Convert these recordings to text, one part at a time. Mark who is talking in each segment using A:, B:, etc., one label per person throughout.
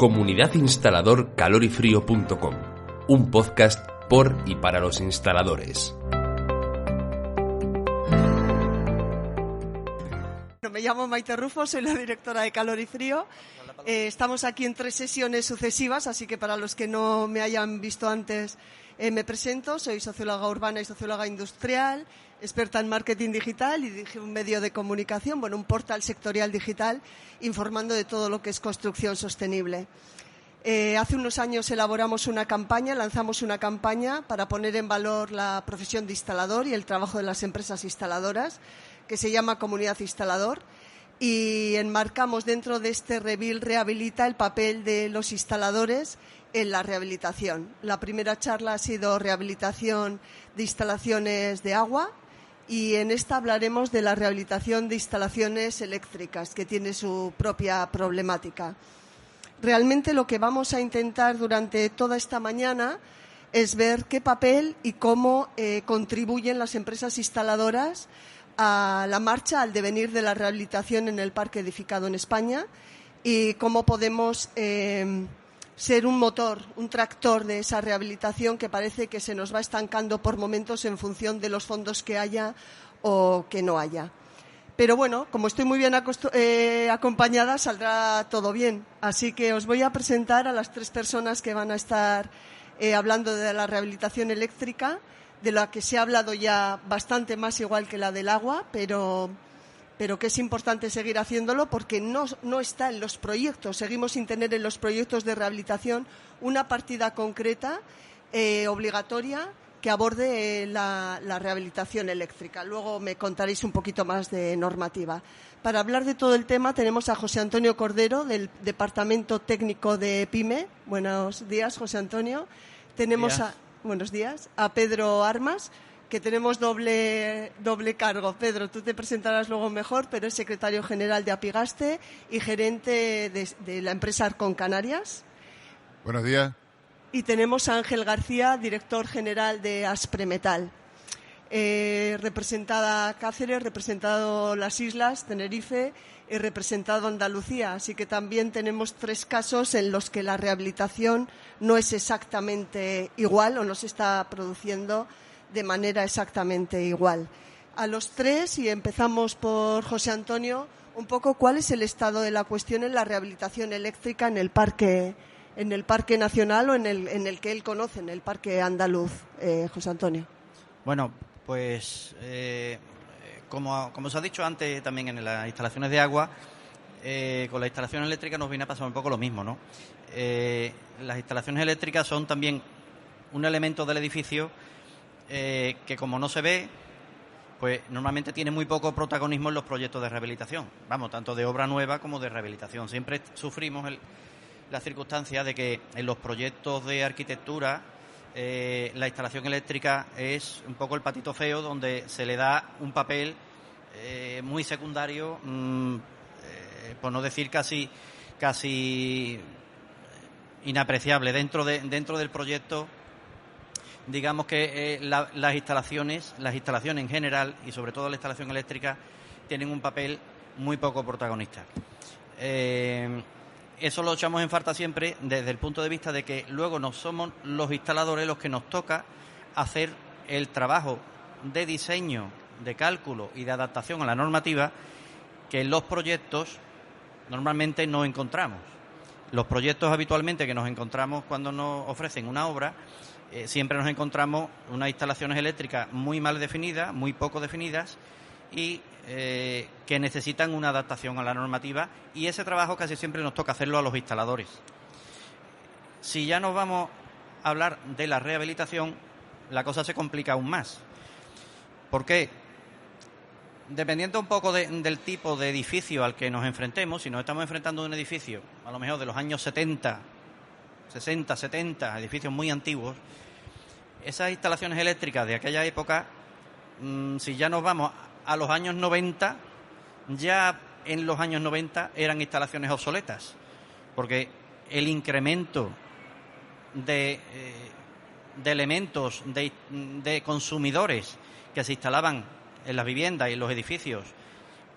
A: Comunidad Instalador calorifrio.com, un podcast por y para los instaladores.
B: Me llamo Maite Rufo, soy la directora de Calor y Frío. Estamos aquí en 3 sesiones sucesivas, así que para los que no me hayan visto antes, me presento. Soy socióloga urbana y socióloga industrial, experta en marketing digital y dirijo un medio de comunicación, un portal sectorial digital, informando de todo lo que es construcción sostenible. Hace unos años lanzamos una campaña para poner en valor la profesión de instalador y el trabajo de las empresas instaladoras, que se llama Comunidad Instalador, y enmarcamos dentro de este Revil Rehabilita el papel de los instaladores en la rehabilitación. La primera charla ha sido rehabilitación de instalaciones de agua y en esta hablaremos de la rehabilitación de instalaciones eléctricas, que tiene su propia problemática. Realmente lo que vamos a intentar durante toda esta mañana es ver qué papel y cómo contribuyen las empresas instaladoras a la marcha, al devenir de la rehabilitación en el parque edificado en España y cómo podemos ser un motor, un tractor de esa rehabilitación que parece que se nos va estancando por momentos en función de los fondos que haya o que no haya. Pero bueno, como estoy muy bien acompañada, saldrá todo bien. Así que os voy a presentar a las 3 personas que van a estar hablando de la rehabilitación eléctrica, de la que se ha hablado ya bastante más igual que la del agua, pero que es importante seguir haciéndolo porque no está en los proyectos. Seguimos sin tener en los proyectos de rehabilitación una partida concreta, obligatoria, que aborde la rehabilitación eléctrica. Luego me contaréis un poquito más de normativa. Para hablar de todo el tema tenemos a José Antonio Cordero, del Departamento Técnico de PYME. Buenos días, José Antonio. Buenos días. A Pedro Armas, que tenemos doble cargo. Pedro, tú te presentarás luego mejor, pero es secretario general de Apigaste y gerente de la empresa Arcon Canarias.
C: Buenos días.
B: Y tenemos a Ángel García, director general de Aspremetal. Representada Cáceres, representado las Islas, Tenerife y representado Andalucía. Así que también tenemos 3 casos en los que la rehabilitación no es exactamente igual o no se está produciendo de manera exactamente igual. A los 3, y empezamos por José Antonio, un poco cuál es el estado de la cuestión en la rehabilitación eléctrica en el parque nacional o en el que él conoce, en el parque andaluz. José Antonio.
D: Bueno, pues como se ha dicho antes también en las instalaciones de agua, con la instalación eléctrica nos viene a pasar un poco lo mismo, ¿no? Las instalaciones eléctricas son también un elemento del edificio que, como no se ve, pues normalmente tiene muy poco protagonismo en los proyectos de rehabilitación. Tanto de obra nueva como de rehabilitación. Siempre sufrimos la circunstancia de que en los proyectos de arquitectura la instalación eléctrica es un poco el patito feo, donde se le da un papel muy secundario, por no decir casi inapreciable dentro del proyecto. Digamos que las instalaciones en general y sobre todo la instalación eléctrica tienen un papel muy poco protagonista. Eso lo echamos en falta siempre desde el punto de vista de que luego no somos los instaladores los que nos toca hacer el trabajo de diseño, de cálculo y de adaptación a la normativa que en los proyectos normalmente no encontramos. Los proyectos habitualmente que nos encontramos cuando nos ofrecen una obra, siempre nos encontramos unas instalaciones eléctricas muy mal definidas, muy poco definidas y que necesitan una adaptación a la normativa, y ese trabajo casi siempre nos toca hacerlo a los instaladores. Si ya nos vamos a hablar de la rehabilitación, la cosa se complica aún más. ¿Por qué? Dependiendo un poco del tipo de edificio al que nos enfrentemos, si nos estamos enfrentando a un edificio a lo mejor de los años 60, 60, 70, edificios muy antiguos, esas instalaciones eléctricas de aquella época, si ya nos vamos a los años 90, ya en los años 90 eran instalaciones obsoletas, porque el incremento de elementos, de consumidores que se instalaban en las viviendas y en los edificios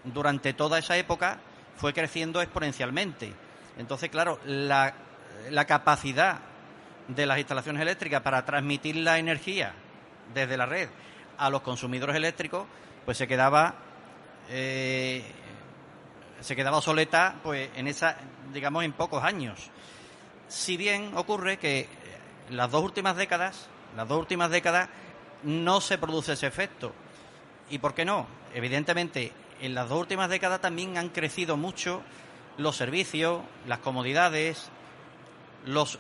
D: durante toda esa época fue creciendo exponencialmente. Entonces, claro, la la capacidad de las instalaciones eléctricas para transmitir la energía desde la red a los consumidores eléctricos, pues se quedaba obsoleta, pues en pocos años. Si bien ocurre que las dos últimas décadas no se produce ese efecto. ¿Y por qué no? Evidentemente, en las dos últimas décadas también han crecido mucho los servicios, las comodidades, los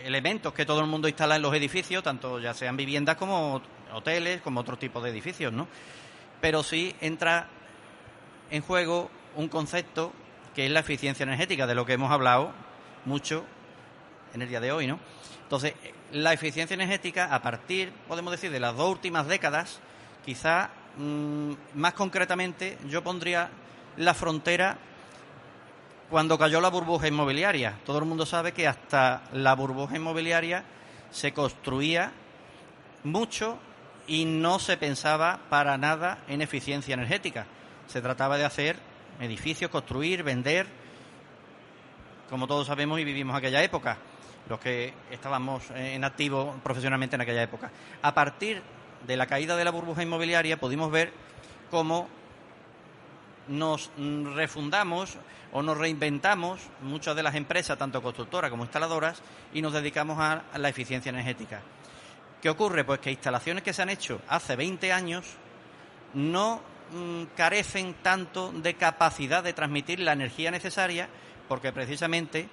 D: elementos que todo el mundo instala en los edificios, tanto ya sean viviendas como hoteles, como otro tipo de edificios, ¿no? Pero sí entra en juego un concepto que es la eficiencia energética, de lo que hemos hablado mucho en el día de hoy, ¿no? Entonces, la eficiencia energética, a partir, podemos decir, de las dos últimas décadas, quizá más concretamente yo pondría la frontera cuando cayó la burbuja inmobiliaria. Todo el mundo sabe que hasta la burbuja inmobiliaria se construía mucho y no se pensaba para nada en eficiencia energética. Se trataba de hacer edificios, construir, vender, como todos sabemos y vivimos aquella época, los que estábamos en activo profesionalmente en aquella época. A partir de la caída de la burbuja inmobiliaria pudimos ver cómo nos refundamos o nos reinventamos muchas de las empresas, tanto constructoras como instaladoras, y nos dedicamos a la eficiencia energética. ¿Qué ocurre? Pues que instalaciones que se han hecho hace 20 años no carecen tanto de capacidad de transmitir la energía necesaria, porque precisamente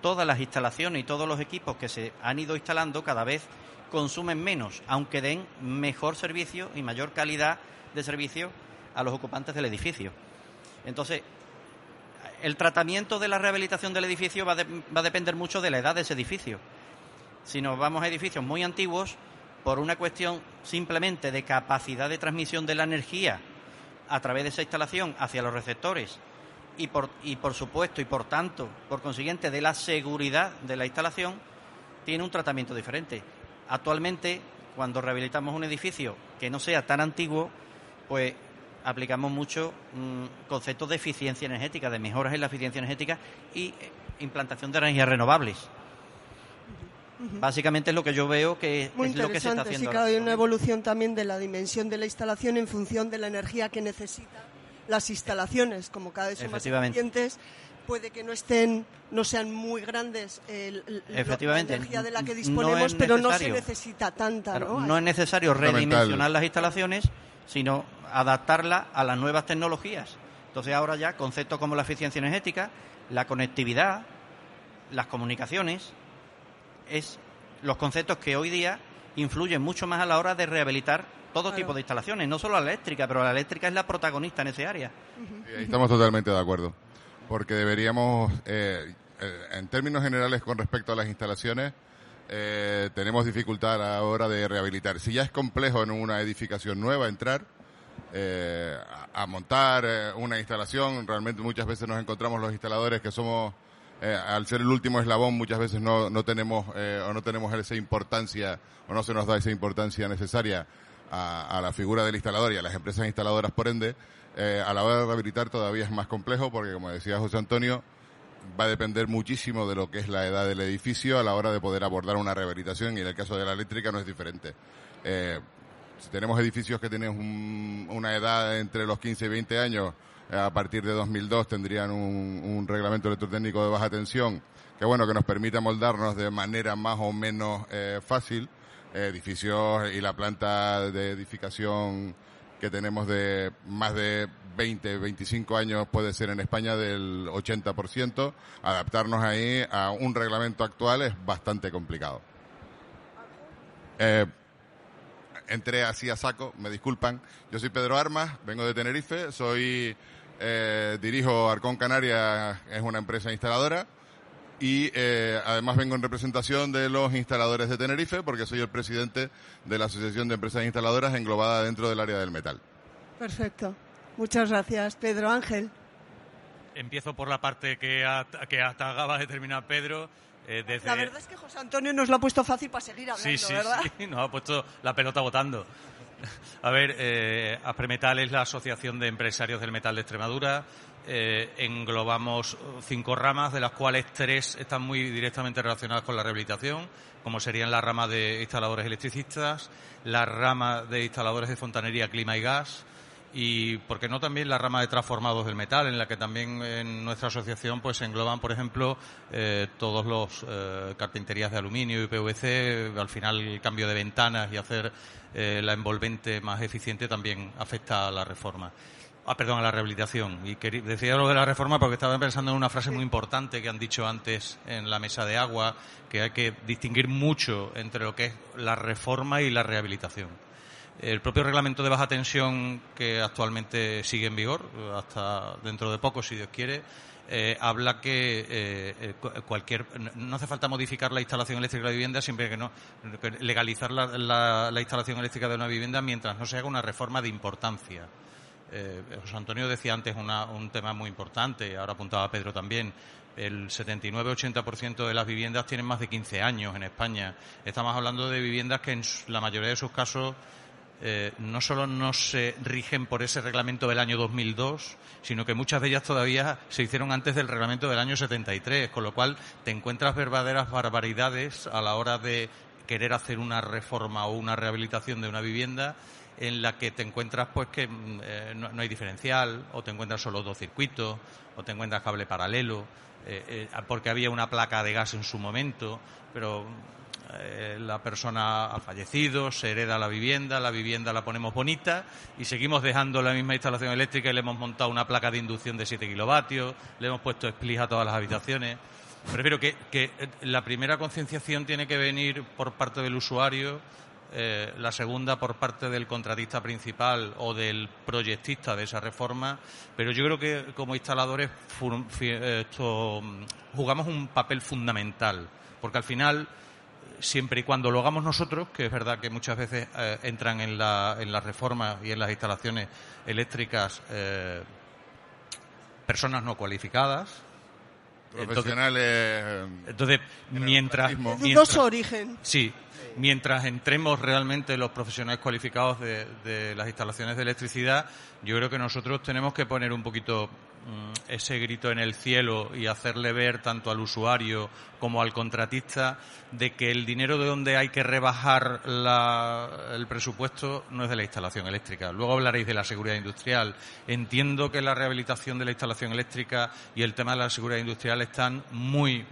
D: todas las instalaciones y todos los equipos que se han ido instalando cada vez consumen menos, aunque den mejor servicio y mayor calidad de servicio a los ocupantes del edificio. Entonces, el tratamiento de la rehabilitación del edificio va a depender mucho de la edad de ese edificio. Si nos vamos a edificios muy antiguos, por una cuestión simplemente de capacidad de transmisión de la energía a través de esa instalación hacia los receptores y por supuesto y por tanto, por consiguiente, de la seguridad de la instalación, tiene un tratamiento diferente. Actualmente, cuando rehabilitamos un edificio que no sea tan antiguo, pues aplicamos mucho conceptos de eficiencia energética, de mejoras en la eficiencia energética y implantación de energías renovables. Básicamente es lo que yo veo que
B: muy
D: es lo que se está haciendo.
B: Sí, claro, hay una evolución también de la dimensión de la instalación en función de la energía que necesitan las instalaciones, como cada vez son más eficientes, puede que no sean muy grandes la energía de la que disponemos, pero no se necesita tanta,
D: claro, ¿no? No es necesario redimensionar las instalaciones, sino adaptarla a las nuevas tecnologías. Entonces ahora ya conceptos como la eficiencia energética, la conectividad, las comunicaciones, es los conceptos que hoy día influyen mucho más a la hora de rehabilitar todo tipo de instalaciones, no solo la eléctrica, pero la eléctrica es la protagonista en ese área.
C: Sí, ahí estamos totalmente de acuerdo, porque deberíamos, en términos generales con respecto a las instalaciones, tenemos dificultad a la hora de rehabilitar. Si ya es complejo en una edificación nueva entrar a montar una instalación, realmente muchas veces nos encontramos los instaladores que somos, al ser el último eslabón, muchas veces no tenemos esa importancia, o no se nos da esa importancia necesaria a la figura del instalador y a las empresas instaladoras, por ende, a la hora de rehabilitar todavía es más complejo, porque como decía José Antonio, va a depender muchísimo de lo que es la edad del edificio a la hora de poder abordar una rehabilitación, y en el caso de la eléctrica no es diferente. Si tenemos edificios que tienen una edad entre los 15 y 20 años, a partir de 2002 tendrían un reglamento electrotécnico de baja tensión que nos permite moldarnos de manera más o menos fácil. Edificios y la planta de edificación que tenemos de más de 20, 25 años puede ser en España del 80%. Adaptarnos ahí a un reglamento actual es bastante complicado. Entré así a saco, me disculpan. Yo soy Pedro Armas, vengo de Tenerife, dirijo Arcón Canarias, es una empresa instaladora. Y además vengo en representación de los instaladores de Tenerife, porque soy el presidente de la Asociación de Empresas Instaladoras englobada dentro del área del metal.
B: Perfecto. Muchas gracias, Pedro. Ángel.
E: Empiezo por la parte que acaba de terminar Pedro.
B: La verdad es que José Antonio nos lo ha puesto fácil para seguir hablando, ¿verdad?
E: Sí, nos ha puesto la pelota botando. A ver, Aspremetal es la Asociación de Empresarios del Metal de Extremadura. englobamos 5 ramas, de las cuales 3 están muy directamente relacionadas con la rehabilitación, como serían la rama de instaladores electricistas, la rama de instaladores de fontanería, clima y gas, y, ¿por qué no?, también la rama de transformados del metal, en la que también en nuestra asociación pues se engloban, por ejemplo, todos los carpinterías de aluminio y PVC. Al final, el cambio de ventanas y hacer la envolvente más eficiente también afecta a la reforma. A la rehabilitación. Y decía lo de la reforma porque estaba pensando en una frase muy importante que han dicho antes en la mesa de agua, que hay que distinguir mucho entre lo que es la reforma y la rehabilitación. El propio reglamento de baja tensión, que actualmente sigue en vigor, hasta dentro de poco, si Dios quiere, habla que no hace falta modificar la instalación eléctrica de la vivienda, siempre que legalizar la instalación eléctrica de una vivienda mientras no se haga una reforma de importancia. José Antonio decía antes un tema muy importante, ahora apuntaba Pedro también. El 79-80% de las viviendas tienen más de 15 años en España. Estamos hablando de viviendas que en la mayoría de sus casos no solo no se rigen por ese reglamento del año 2002, sino que muchas de ellas todavía se hicieron antes del reglamento del año 73, con lo cual te encuentras verdaderas barbaridades a la hora de querer hacer una reforma o una rehabilitación de una vivienda en la que te encuentras pues que no hay diferencial, o te encuentras solo 2 circuitos, o te encuentras cable paralelo, porque había una placa de gas en su momento, pero la persona ha fallecido, se hereda la vivienda la ponemos bonita y seguimos dejando la misma instalación eléctrica y le hemos montado una placa de inducción de 7 kilovatios, le hemos puesto split a todas las habitaciones. Prefiero que la primera concienciación tiene que venir por parte del usuario, la segunda por parte del contratista principal o del proyectista de esa reforma, pero yo creo que como instaladores jugamos un papel fundamental, porque al final, siempre y cuando lo hagamos nosotros, que es verdad que muchas veces entran en las reformas y en las instalaciones eléctricas personas no cualificadas,
C: profesionales.
E: Entonces mientras
B: dudoso origen.
E: Sí, mientras entremos realmente los profesionales cualificados de las instalaciones de electricidad, yo creo que nosotros tenemos que poner un poquito ese grito en el cielo y hacerle ver tanto al usuario como al contratista de que el dinero de donde hay que rebajar el presupuesto no es de la instalación eléctrica. Luego hablaréis de la seguridad industrial. Entiendo que la rehabilitación de la instalación eléctrica y el tema de la seguridad industrial están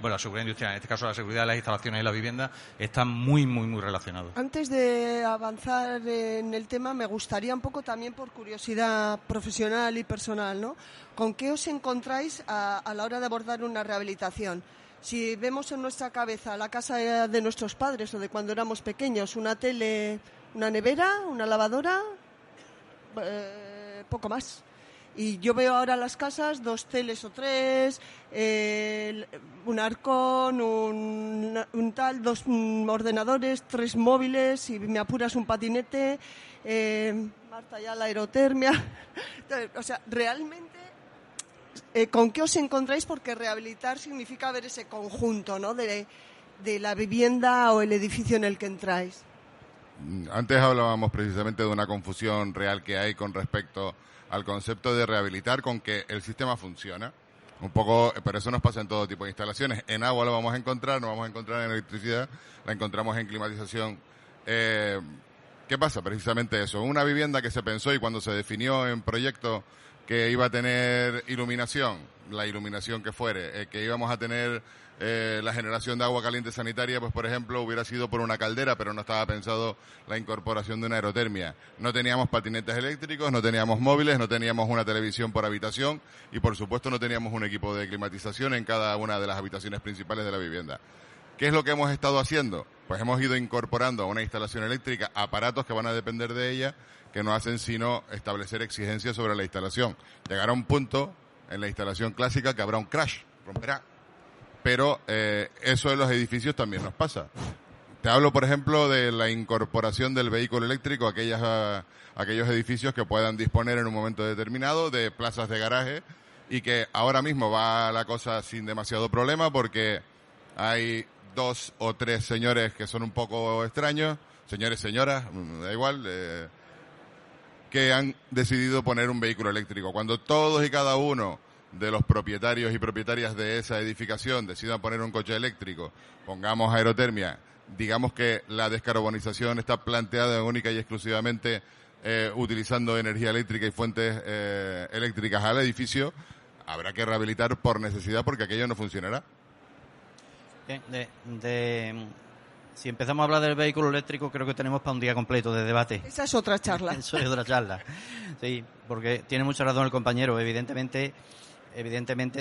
E: la seguridad industrial, en este caso la seguridad de las instalaciones y la vivienda, están muy, muy, muy relacionados.
B: Antes de avanzar en el tema, me gustaría un poco también, por curiosidad profesional y personal, ¿no?, ¿con qué os encontráis a la hora de abordar una rehabilitación? Si vemos en nuestra cabeza la casa de nuestros padres o de cuando éramos pequeños, una tele, una nevera, una lavadora, poco más. Y yo veo ahora las casas, 2 teles o 3, un arcón, un tal, 2 ordenadores, 3 móviles, si me apuras un patinete, Marta ya la aerotermia. O sea, realmente, ¿con qué os encontráis? Porque rehabilitar significa ver ese conjunto, ¿no?, de la vivienda o el edificio en el que entráis.
C: Antes hablábamos precisamente de una confusión real que hay con respecto al concepto de rehabilitar con que el sistema funciona. Un poco, pero eso nos pasa en todo tipo de instalaciones. En agua lo vamos a encontrar, no vamos a encontrar en electricidad, la encontramos en climatización. ¿Qué pasa? Precisamente eso. Una vivienda que se pensó y cuando se definió en proyecto que iba a tener iluminación, la iluminación que fuere, que íbamos a tener la generación de agua caliente sanitaria, pues por ejemplo hubiera sido por una caldera, pero no estaba pensado la incorporación de una aerotermia. No teníamos patinetes eléctricos, no teníamos móviles, no teníamos una televisión por habitación y por supuesto no teníamos un equipo de climatización en cada una de las habitaciones principales de la vivienda. ¿Qué es lo que hemos estado haciendo? Pues hemos ido incorporando a una instalación eléctrica aparatos que van a depender de ella, que no hacen sino establecer exigencias sobre la instalación. Llegará un punto en la instalación clásica que habrá un crash, romperá. Pero eso en los edificios también nos pasa. Te hablo, por ejemplo, de la incorporación del vehículo eléctrico a aquellos edificios que puedan disponer en un momento determinado de plazas de garaje y que ahora mismo va la cosa sin demasiado problema porque hay 2 o 3 señores que son un poco extraños, señores, señoras, da igual, que han decidido poner un vehículo eléctrico. Cuando todos y cada uno de los propietarios y propietarias de esa edificación decidan poner un coche eléctrico, pongamos aerotermia, digamos que la descarbonización está planteada única y exclusivamente utilizando energía eléctrica y fuentes eléctricas al edificio, habrá que rehabilitar por necesidad porque aquello no funcionará.
D: Si empezamos a hablar del vehículo eléctrico, creo que tenemos para un día completo de debate.
B: Esa es otra charla.
D: Eso es otra charla. Sí, porque tiene mucha razón el compañero. Evidentemente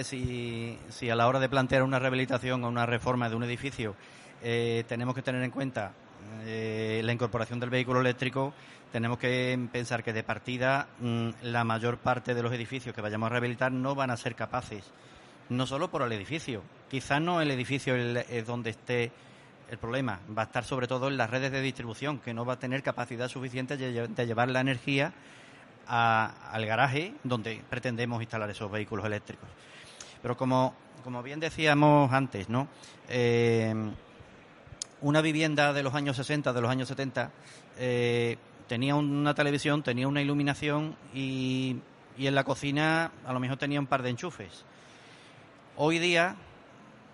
D: si a la hora de plantear una rehabilitación o una reforma de un edificio tenemos que tener en cuenta la incorporación del vehículo eléctrico, tenemos que pensar que de partida la mayor parte de los edificios que vayamos a rehabilitar no van a ser capaces, no solo por el edificio, quizás no el edificio es donde esté el problema, va a estar sobre todo en las redes de distribución, que no va a tener capacidad suficiente de llevar la energía al garaje donde pretendemos instalar esos vehículos eléctricos. Pero como bien decíamos antes, ¿no? Una vivienda de los años 60, de los años 70, tenía una televisión, tenía una iluminación y en la cocina a lo mejor tenía un par de enchufes. Hoy día,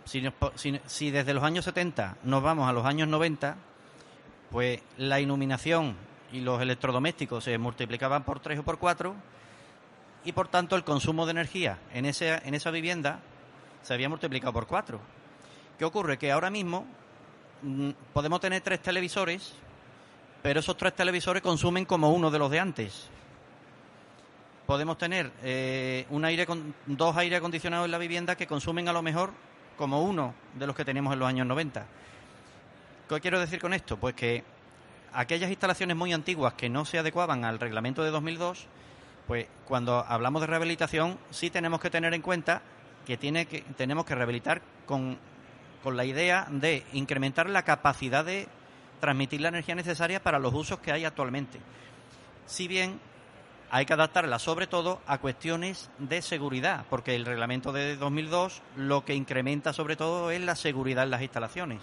D: si desde los años 70 nos vamos a los años 90, pues la iluminación y los electrodomésticos se multiplicaban por 3 o por 4 y por tanto el consumo de energía en esa vivienda se había multiplicado por 4. ¿Qué ocurre? Que ahora mismo podemos tener 3 televisores, pero esos 3 televisores consumen como uno de los de antes. Podemos tener 2 aire acondicionados en la vivienda que consumen a lo mejor como uno de los que teníamos en los años 90. ¿Qué quiero decir con esto? Pues que aquellas instalaciones muy antiguas que no se adecuaban al reglamento de 2002, pues cuando hablamos de rehabilitación sí tenemos que tener en cuenta que tenemos que rehabilitar con la idea de incrementar la capacidad de transmitir la energía necesaria para los usos que hay actualmente. Si bien hay que adaptarla sobre todo a cuestiones de seguridad, porque el reglamento de 2002 lo que incrementa sobre todo es la seguridad en las instalaciones.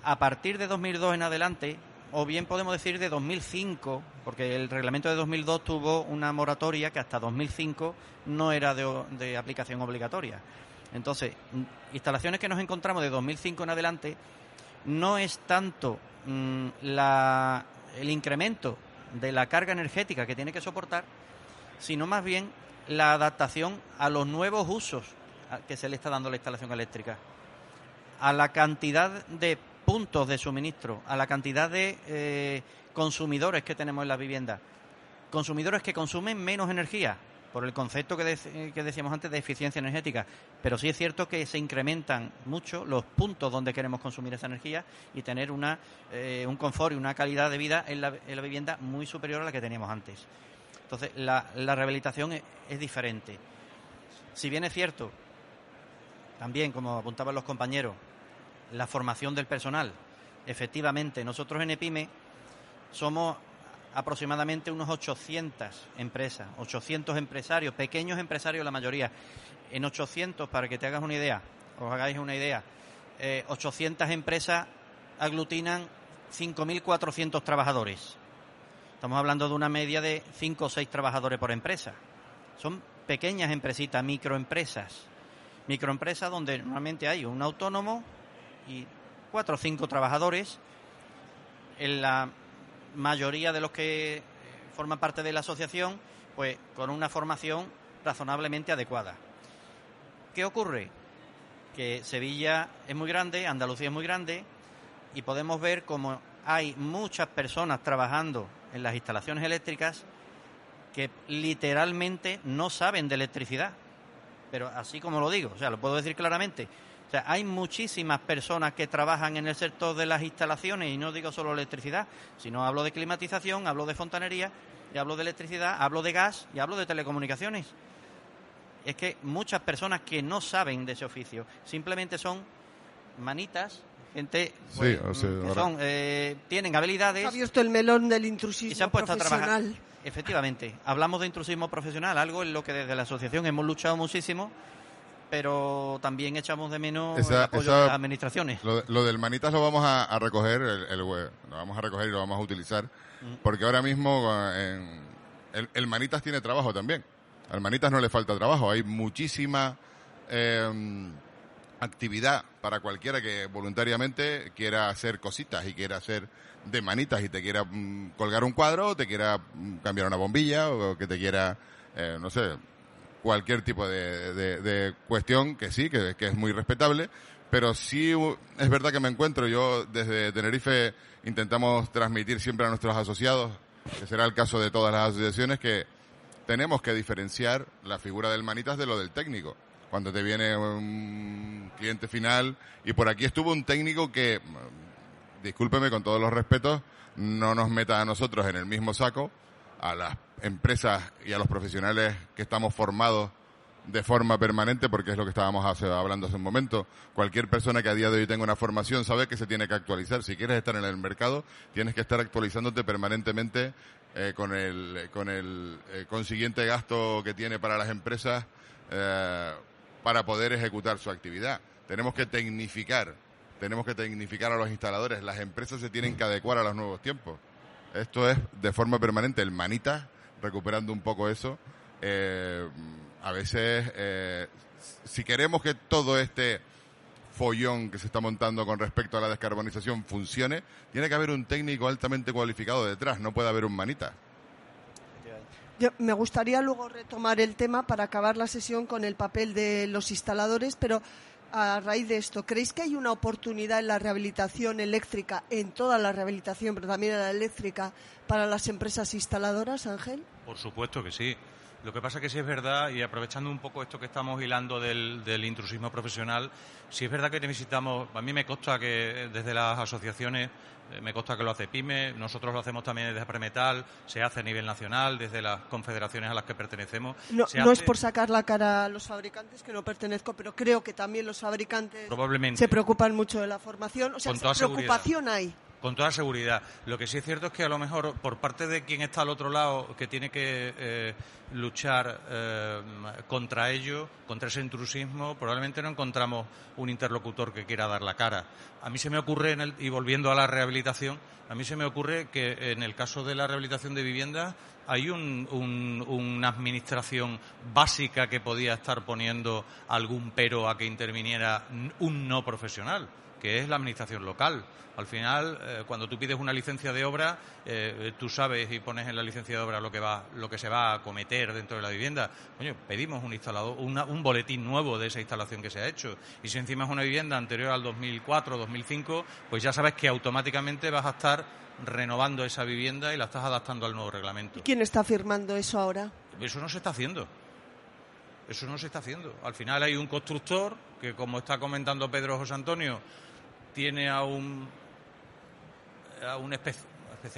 D: A partir de 2002 en adelante, o bien podemos decir de 2005, porque el reglamento de 2002 tuvo una moratoria que hasta 2005 no era de aplicación obligatoria. Entonces, instalaciones que nos encontramos de 2005 en adelante no es tanto el incremento de la carga energética que tiene que soportar, sino más bien la adaptación a los nuevos usos que se le está dando a la instalación eléctrica, a la cantidad de puntos de suministro, a la cantidad de consumidores que tenemos en las viviendas, consumidores que consumen menos energía, por el concepto que decíamos antes de eficiencia energética, pero sí es cierto que se incrementan mucho los puntos donde queremos consumir esa energía y tener un confort y una calidad de vida en la vivienda muy superior a la que teníamos antes. Entonces, la rehabilitación es diferente. Si bien es cierto, también, como apuntaban los compañeros, la formación del personal, efectivamente, nosotros en EPIME somos aproximadamente unos 800 empresas, 800 empresarios, pequeños empresarios la mayoría. En 800, para que te hagas una idea, os hagáis una idea, 800 empresas aglutinan 5.400 trabajadores. Estamos hablando de una media de 5 o 6 trabajadores por empresa. Son pequeñas empresitas, microempresas. Microempresas donde normalmente hay un autónomo y 4 o 5 trabajadores. En la mayoría de los que forman parte de la asociación, pues con una formación razonablemente adecuada. ¿Qué ocurre? Que Sevilla es muy grande, Andalucía es muy grande y podemos ver cómo hay muchas personas trabajando en las instalaciones eléctricas que literalmente no saben de electricidad. Pero así como lo digo, o sea, lo puedo decir claramente. O sea, hay muchísimas personas que trabajan en el sector de las instalaciones, y no digo solo electricidad, sino hablo de climatización, hablo de fontanería, y hablo de electricidad, hablo de gas y hablo de telecomunicaciones. Es que muchas personas que no saben de ese oficio, simplemente son manitas, gente pues, que tienen habilidades.
B: Ha abierto el melón del intrusismo
D: y se han puesto
B: profesional.
D: A trabajar. Efectivamente, hablamos de intrusismo profesional, algo en lo que desde la asociación hemos luchado muchísimo, pero también echamos de menos el apoyo de las administraciones.
C: Lo del manitas lo vamos a recoger, lo vamos a recoger y lo vamos a utilizar, porque ahora mismo el manitas tiene trabajo también. Al manitas no le falta trabajo, hay muchísima actividad para cualquiera que voluntariamente quiera hacer cositas y quiera hacer de manitas y te quiera colgar un cuadro, o te quiera cambiar una bombilla, o que te quiera, no sé, cualquier tipo de cuestión que sí, que es muy respetable, pero sí es verdad que me encuentro, yo desde Tenerife intentamos transmitir siempre a nuestros asociados, que será el caso de todas las asociaciones, que tenemos que diferenciar la figura del manitas de lo del técnico. Cuando te viene un cliente final, y por aquí estuvo un técnico que, discúlpeme con todos los respetos, no nos meta a nosotros en el mismo saco, a las empresas y a los profesionales que estamos formados de forma permanente, porque es lo que estábamos hablando hace un momento. Cualquier persona que a día de hoy tenga una formación sabe que se tiene que actualizar. Si quieres estar en el mercado, tienes que estar actualizándote permanentemente con el consiguiente gasto que tiene para las empresas para poder ejecutar su actividad. Tenemos que tecnificar a los instaladores. Las empresas se tienen que adecuar a los nuevos tiempos. Esto es de forma permanente. El manitas, recuperando un poco eso, a veces, si queremos que todo este follón que se está montando con respecto a la descarbonización funcione, tiene que haber un técnico altamente cualificado detrás, no puede haber un manitas.
B: Me gustaría luego retomar el tema para acabar la sesión con el papel de los instaladores, pero a raíz de esto, ¿creéis que hay una oportunidad en la rehabilitación eléctrica, en toda la rehabilitación, pero también en la eléctrica, para las empresas instaladoras, Ángel?
E: Por supuesto que sí. Lo que pasa es que sí es verdad, y aprovechando un poco esto que estamos hilando del intrusismo profesional, sí es verdad que necesitamos, a mí me consta que desde las asociaciones, me consta que lo hace PYME, nosotros lo hacemos también desde Premetal, se hace a nivel nacional, desde las confederaciones a las que pertenecemos.
B: No es por sacar la cara a los fabricantes, que no pertenezco, pero creo que también los fabricantes
E: probablemente
B: se preocupan mucho de la formación. O sea, preocupación hay.
E: Con toda seguridad. Lo que sí es cierto es que a lo mejor por parte de quien está al otro lado, que tiene que luchar contra ello, contra ese intrusismo, probablemente no encontramos un interlocutor que quiera dar la cara. A mí se me ocurre, y volviendo a la rehabilitación, a mí se me ocurre que en el caso de la rehabilitación de viviendas hay una administración básica que podía estar poniendo algún pero a que interviniera un no profesional, que es la administración local. Al final, cuando tú pides una licencia de obra, tú sabes y pones en la licencia de obra lo que se va a acometer dentro de la vivienda. Coño, pedimos un instalador, un boletín nuevo de esa instalación que se ha hecho. Y si encima es una vivienda anterior al 2004, 2005, pues ya sabes que automáticamente vas a estar renovando esa vivienda y la estás adaptando al nuevo reglamento.
B: ¿Quién está firmando eso ahora?
E: Eso no se está haciendo. Eso no se está haciendo. Al final hay un constructor que, como está comentando Pedro José Antonio, tiene a un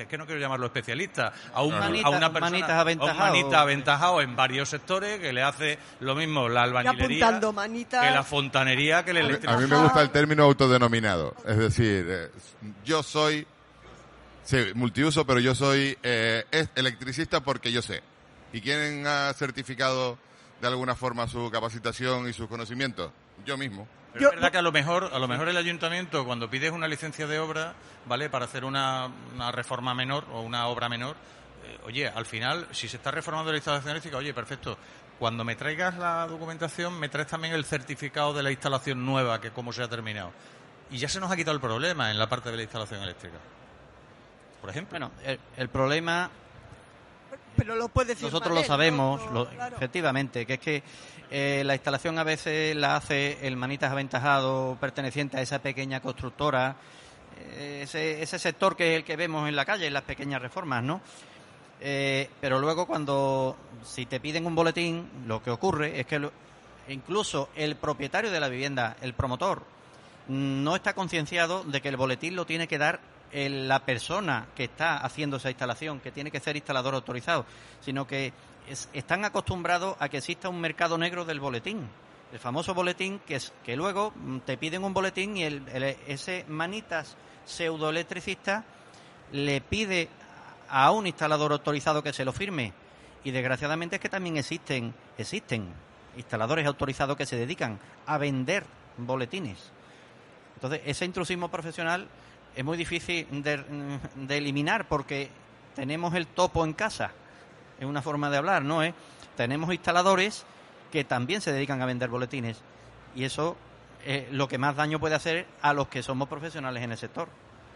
E: que no quiero llamarlo especialista, a una persona, a un manita aventajado en varios sectores, que le hace lo mismo la albañilería que la fontanería, que el electricidad.
C: A mí me gusta el término autodenominado, es decir, yo soy multiuso, pero yo soy electricista porque yo sé. ¿Y quién ha certificado de alguna forma su capacitación y sus conocimientos? Yo mismo.
E: Pero es verdad que a lo mejor el ayuntamiento, cuando pides una licencia de obra, ¿vale?, para hacer una reforma menor o una obra menor, oye, al final, si se está reformando la instalación eléctrica, oye, perfecto, cuando me traigas la documentación, me traes también el certificado de la instalación nueva, que cómo se ha terminado. Y ya se nos ha quitado el problema en la parte de la instalación eléctrica. Por ejemplo.
D: Bueno, el problema...
B: Pero lo puede decir
D: nosotros lo sabemos, claro. Efectivamente, que es que la instalación a veces la hace el manitas aventajado perteneciente a esa pequeña constructora, ese sector que es el que vemos en la calle, en las pequeñas reformas, ¿no? Pero luego si te piden un boletín, lo que ocurre es que incluso el propietario de la vivienda, el promotor, no está concienciado de que el boletín lo tiene que dar la persona que está haciendo esa instalación, que tiene que ser instalador autorizado, sino que están acostumbrados a que exista un mercado negro del boletín, el famoso boletín que luego te piden un boletín y ese manitas pseudoelectricista le pide a un instalador autorizado que se lo firme, y desgraciadamente es que también existen instaladores autorizados que se dedican a vender boletines. Entonces ese intrusismo profesional es muy difícil de eliminar, porque tenemos el topo en casa, es una forma de hablar, ¿no? tenemos instaladores que también se dedican a vender boletines y eso lo que más daño puede hacer a los que somos profesionales en el sector.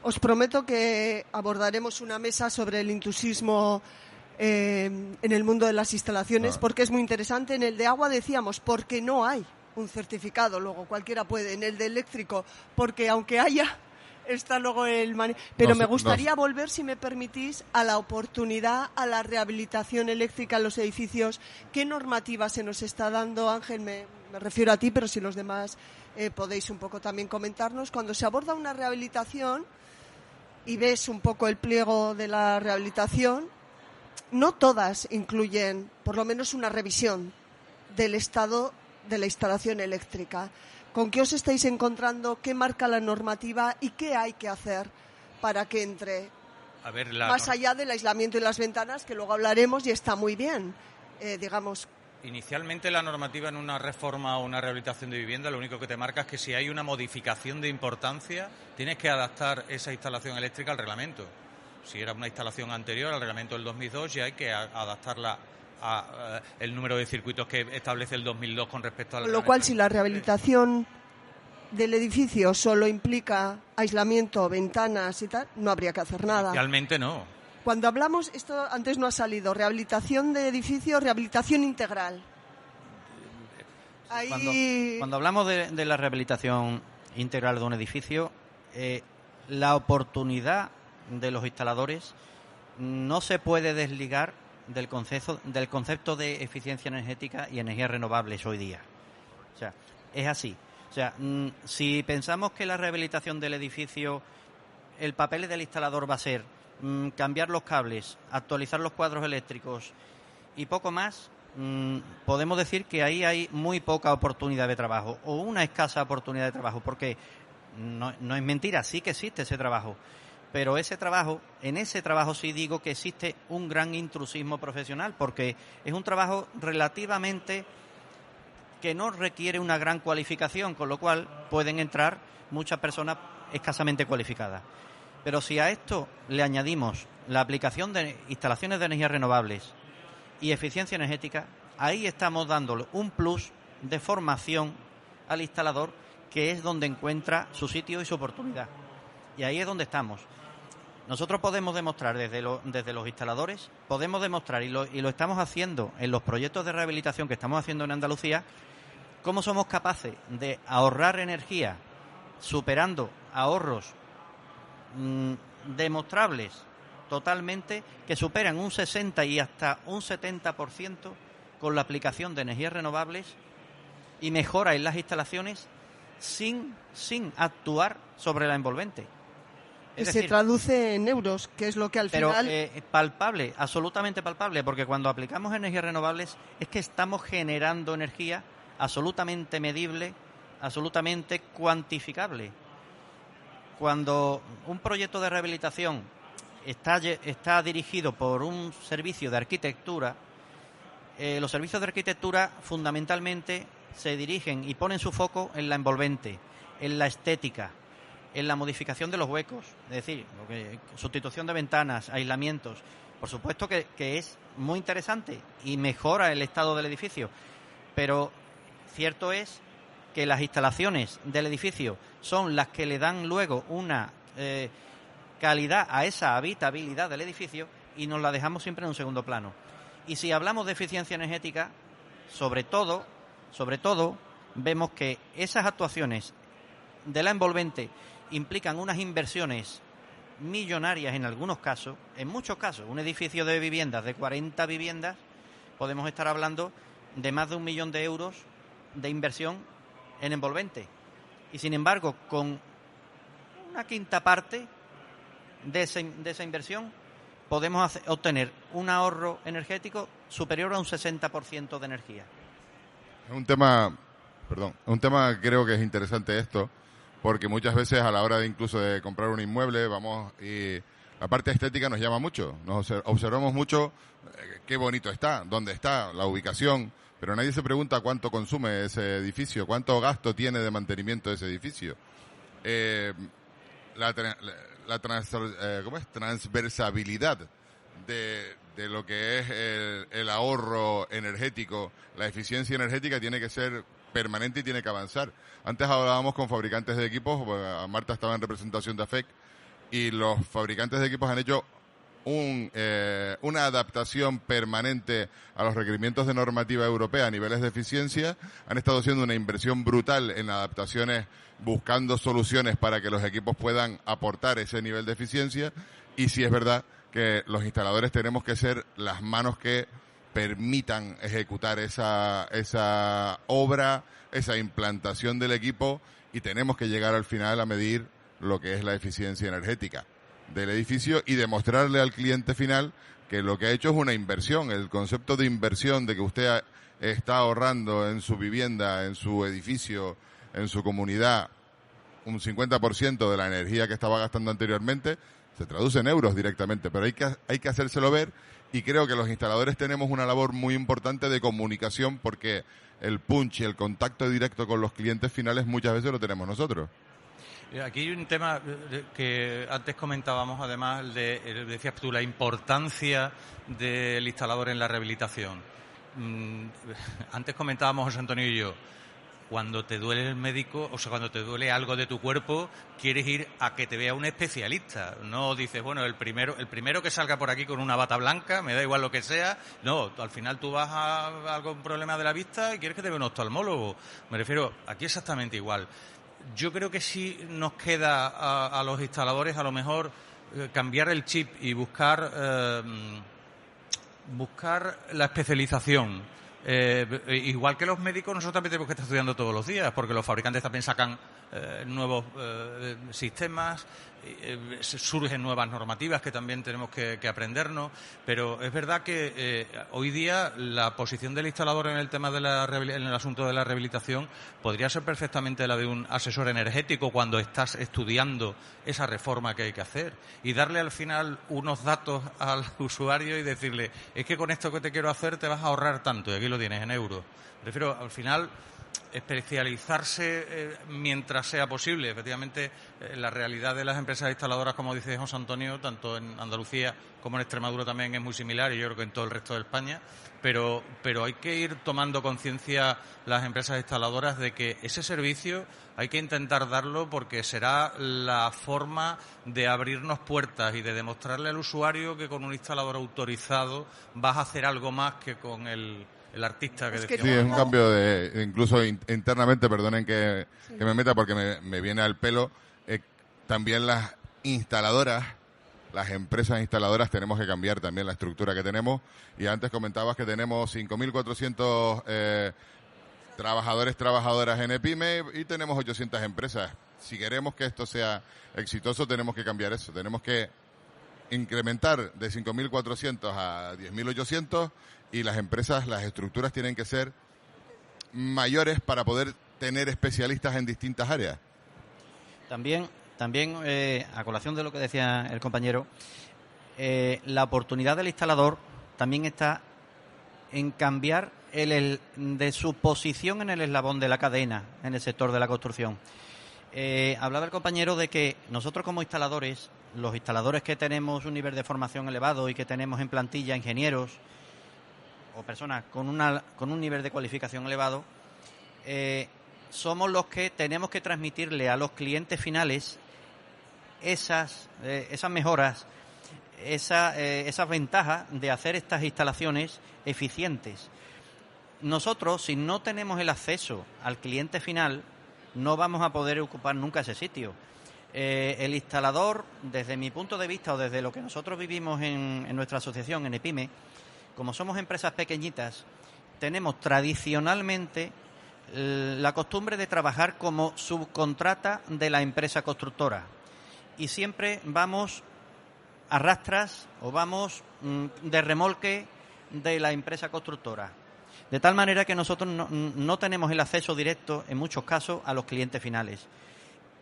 B: Os prometo que abordaremos una mesa sobre el intrusismo en el mundo de las instalaciones, porque es muy interesante. En el de agua decíamos, porque no hay un certificado, luego cualquiera puede. En el de eléctrico, porque aunque haya, está luego el... Pero me gustaría volver, si me permitís, a la oportunidad, a la rehabilitación eléctrica en los edificios. ¿Qué normativa se nos está dando, Ángel? Me refiero a ti, pero si los demás podéis un poco también comentarnos. Cuando se aborda una rehabilitación y ves un poco el pliego de la rehabilitación, no todas incluyen por lo menos una revisión del estado de la instalación eléctrica. ¿Con qué os estáis encontrando? ¿Qué marca la normativa? ¿Y qué hay que hacer para que entre más allá del aislamiento y las ventanas, que luego hablaremos y está muy bien, digamos?
E: Inicialmente la normativa en una reforma o una rehabilitación de vivienda lo único que te marca es que si hay una modificación de importancia tienes que adaptar esa instalación eléctrica al reglamento. Si era una instalación anterior al reglamento del 2002 ya hay que adaptarla a el número de circuitos que establece el 2002 con respecto al...
B: Con lo cual, si la rehabilitación del edificio solo implica aislamiento, ventanas y tal, no habría que hacer nada.
E: Realmente no.
B: Cuando hablamos, esto antes no ha salido, rehabilitación de edificio, rehabilitación integral.
D: Cuando hablamos de la rehabilitación integral de un edificio, la oportunidad de los instaladores no se puede desligar del concepto de eficiencia energética y energías renovables hoy día. O sea, es así. O sea, si pensamos que la rehabilitación del edificio, el papel del instalador va a ser cambiar los cables, actualizar los cuadros eléctricos y poco más, podemos decir que ahí hay muy poca oportunidad de trabajo o una escasa oportunidad de trabajo, porque no es mentira, sí que existe ese trabajo. Pero en ese trabajo sí digo que existe un gran intrusismo profesional, porque es un trabajo relativamente que no requiere una gran cualificación, con lo cual pueden entrar muchas personas escasamente cualificadas. Pero si a esto le añadimos la aplicación de instalaciones de energías renovables y eficiencia energética, ahí estamos dándole un plus de formación al instalador, que es donde encuentra su sitio y su oportunidad. Y ahí es donde estamos. Nosotros podemos demostrar desde los instaladores, podemos demostrar, y lo estamos haciendo en los proyectos de rehabilitación que estamos haciendo en Andalucía, cómo somos capaces de ahorrar energía, superando ahorros demostrables totalmente, que superan un 60 y hasta un 70% con la aplicación de energías renovables y mejora en las instalaciones sin actuar sobre la envolvente.
B: Se traduce en euros, que es lo que al final...
D: Pero palpable, absolutamente palpable, porque cuando aplicamos energías renovables es que estamos generando energía absolutamente medible, absolutamente cuantificable. Cuando un proyecto de rehabilitación está dirigido por un servicio de arquitectura, los servicios de arquitectura fundamentalmente se dirigen y ponen su foco en la envolvente, en la estética, en la modificación de los huecos, es decir, sustitución de ventanas, aislamientos. Por supuesto que es muy interesante y mejora el estado del edificio, pero cierto es que las instalaciones del edificio son las que le dan luego una calidad a esa habitabilidad del edificio y nos la dejamos siempre en un segundo plano. Y si hablamos de eficiencia energética, sobre todo, vemos que esas actuaciones de la envolvente implican unas inversiones millonarias en algunos casos. En muchos casos, un edificio de viviendas, de 40 viviendas, podemos estar hablando de más de 1 millón de euros de inversión en envolvente. Y sin embargo, con una quinta parte de esa inversión, podemos obtener un ahorro energético superior a un 60% de energía.
C: Un tema creo que es interesante esto, porque muchas veces a la hora de incluso de comprar un inmueble y la parte estética nos llama mucho, nos observamos mucho qué bonito está, dónde está, la ubicación, pero nadie se pregunta cuánto consume ese edificio, cuánto gasto tiene de mantenimiento de ese edificio. La transversabilidad de de lo que es el ahorro energético, la eficiencia energética tiene que ser permanente y tiene que avanzar. Antes hablábamos con fabricantes de equipos, Marta estaba en representación de AFEC, y los fabricantes de equipos han hecho una adaptación permanente a los requerimientos de normativa europea a niveles de eficiencia. Han estado haciendo una inversión brutal en adaptaciones, buscando soluciones para que los equipos puedan aportar ese nivel de eficiencia. Y sí es verdad que los instaladores tenemos que ser las manos que permitan ejecutar esa obra, esa implantación del equipo, y tenemos que llegar al final a medir lo que es la eficiencia energética del edificio y demostrarle al cliente final que lo que ha hecho es una inversión. El concepto de inversión, de que usted está ahorrando en su vivienda, en su edificio, en su comunidad, un 50% de la energía que estaba gastando anteriormente, se traduce en euros directamente, pero hay que hacérselo ver, y creo que los instaladores tenemos una labor muy importante de comunicación, porque el punch y el contacto directo con los clientes finales muchas veces lo tenemos nosotros.
E: Aquí hay un tema que antes comentábamos, además, decías tú, la importancia del instalador en la rehabilitación. Antes comentábamos José Antonio y yo, cuando te duele el médico, o sea, cuando te duele algo de tu cuerpo, quieres ir a que te vea un especialista. No dices, bueno, el primero que salga por aquí con una bata blanca, me da igual lo que sea. No, al final tú vas a algún problema de la vista y quieres que te vea un oftalmólogo. Me refiero, aquí exactamente igual. Yo creo que sí nos queda a los instaladores, a lo mejor, cambiar el chip y buscar la especialización. Igual que los médicos, nosotros también tenemos que estar estudiando todos los días, porque los fabricantes también sacan nuevos sistemas, surgen nuevas normativas que también tenemos que aprendernos, pero es verdad que hoy día la posición del instalador en el tema en el asunto de la rehabilitación podría ser perfectamente la de un asesor energético cuando estás estudiando esa reforma que hay que hacer, y darle al final unos datos al usuario y decirle, es que con esto que te quiero hacer te vas a ahorrar tanto, y aquí lo tienes en euros. Prefiero al final especializarse mientras sea posible. Efectivamente, la realidad de las empresas instaladoras, como dice José Antonio, tanto en Andalucía como en Extremadura también es muy similar, y yo creo que en todo el resto de España, pero hay que ir tomando conciencia las empresas instaladoras de que ese servicio hay que intentar darlo, porque será la forma de abrirnos puertas y de demostrarle al usuario que con un instalador autorizado vas a hacer algo más que con el artista que decía.
C: Sí, es un cambio incluso internamente, perdonen que me meta porque me viene al pelo, también las instaladoras, las empresas instaladoras, tenemos que cambiar también la estructura que tenemos. Y antes comentabas que tenemos 5.400 trabajadoras en EPIME y tenemos 800 empresas. Si queremos que esto sea exitoso, tenemos que cambiar eso. Tenemos que incrementar de 5.400 a 10.800, y las empresas, las estructuras tienen que ser mayores para poder tener especialistas en distintas áreas.
D: También a colación de lo que decía el compañero, la oportunidad del instalador también está en cambiar de su posición en el eslabón de la cadena en el sector de la construcción. Hablaba el compañero de que nosotros como instaladores, los instaladores que tenemos un nivel de formación elevado y que tenemos en plantilla ingenieros o personas con un nivel de cualificación elevado, somos los que tenemos que transmitirle a los clientes finales esas mejoras, esas ventajas de hacer estas instalaciones eficientes. Nosotros, si no tenemos el acceso al cliente final, no vamos a poder ocupar nunca ese sitio. El instalador, desde mi punto de vista o desde lo que nosotros vivimos en nuestra asociación, en EPIME, como somos empresas pequeñitas, tenemos tradicionalmente la costumbre de trabajar como subcontrata de la empresa constructora, y siempre vamos a rastras o vamos de remolque de la empresa constructora, de tal manera que nosotros no tenemos el acceso directo en muchos casos a los clientes finales.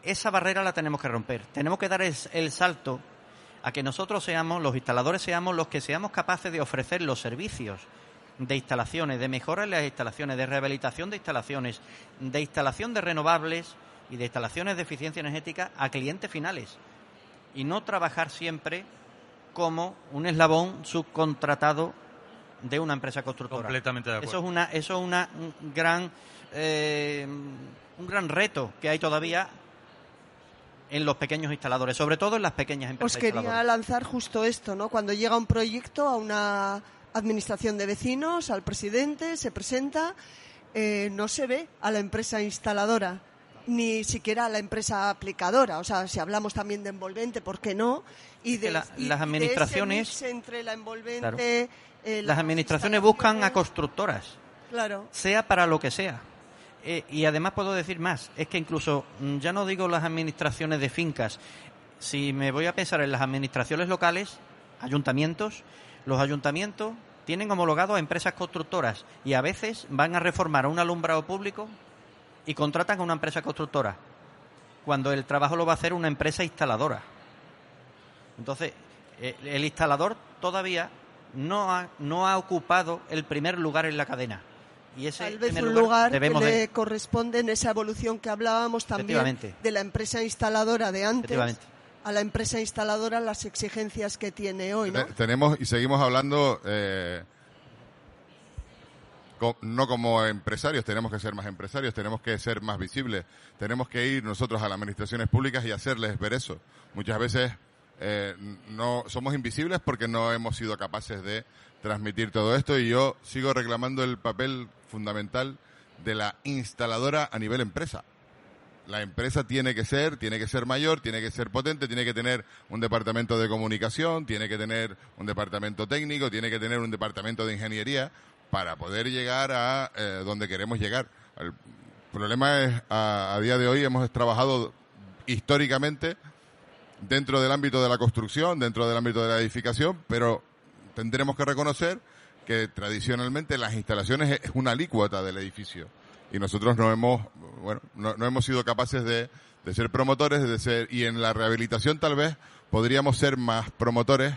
D: Esa barrera la tenemos que romper. Tenemos que dar el salto a que nosotros los instaladores seamos los que seamos capaces de ofrecer los servicios de instalaciones, de mejora en las instalaciones, de rehabilitación de instalaciones, de instalación de renovables y de instalaciones de eficiencia energética a clientes finales, y no trabajar siempre como un eslabón subcontratado de una empresa constructora.
E: Completamente de acuerdo.
D: Eso es un gran reto que hay todavía en los pequeños instaladores, sobre todo en las pequeñas empresas.
B: Os quería lanzar justo esto, ¿no? Cuando llega un proyecto a una administración de vecinos, al presidente, se presenta, no se ve a la empresa instaladora, ni siquiera a la empresa aplicadora. O sea, si hablamos también de envolvente, ¿por qué no? Y de
D: las administraciones,
B: de ese mix entre la envolvente,
D: claro, las administraciones buscan a constructoras,
B: claro,
D: sea para lo que sea. Y además puedo decir más, es que incluso, ya no digo las administraciones de fincas, si me voy a pensar en las administraciones locales, ayuntamientos, los ayuntamientos tienen homologado a empresas constructoras y a veces van a reformar un alumbrado público y contratan a una empresa constructora, cuando el trabajo lo va a hacer una empresa instaladora. Entonces, el instalador todavía no ha ocupado el primer lugar en la cadena. Y ese
B: tal vez
D: primer
B: un lugar que
D: le
B: corresponde en esa evolución que hablábamos también de la empresa instaladora de antes a la empresa instaladora, las exigencias que tiene hoy, ¿no?
C: Tenemos y seguimos hablando no como empresarios, tenemos que ser más empresarios, tenemos que ser más visibles, tenemos que ir nosotros a las administraciones públicas y hacerles ver eso. Muchas veces no somos invisibles porque no hemos sido capaces de transmitir todo esto, y yo sigo reclamando el papel fundamental de la instaladora a nivel empresa. La empresa tiene que ser mayor, tiene que ser potente, tiene que tener un departamento de comunicación, tiene que tener un departamento técnico, tiene que tener un departamento de ingeniería para poder llegar a donde queremos llegar. El problema es, a día de hoy hemos trabajado históricamente dentro del ámbito de la construcción, dentro del ámbito de la edificación, pero tendremos que reconocer que tradicionalmente las instalaciones es una alícuota del edificio, y nosotros no hemos sido capaces de ser promotores, y en la rehabilitación tal vez podríamos ser más promotores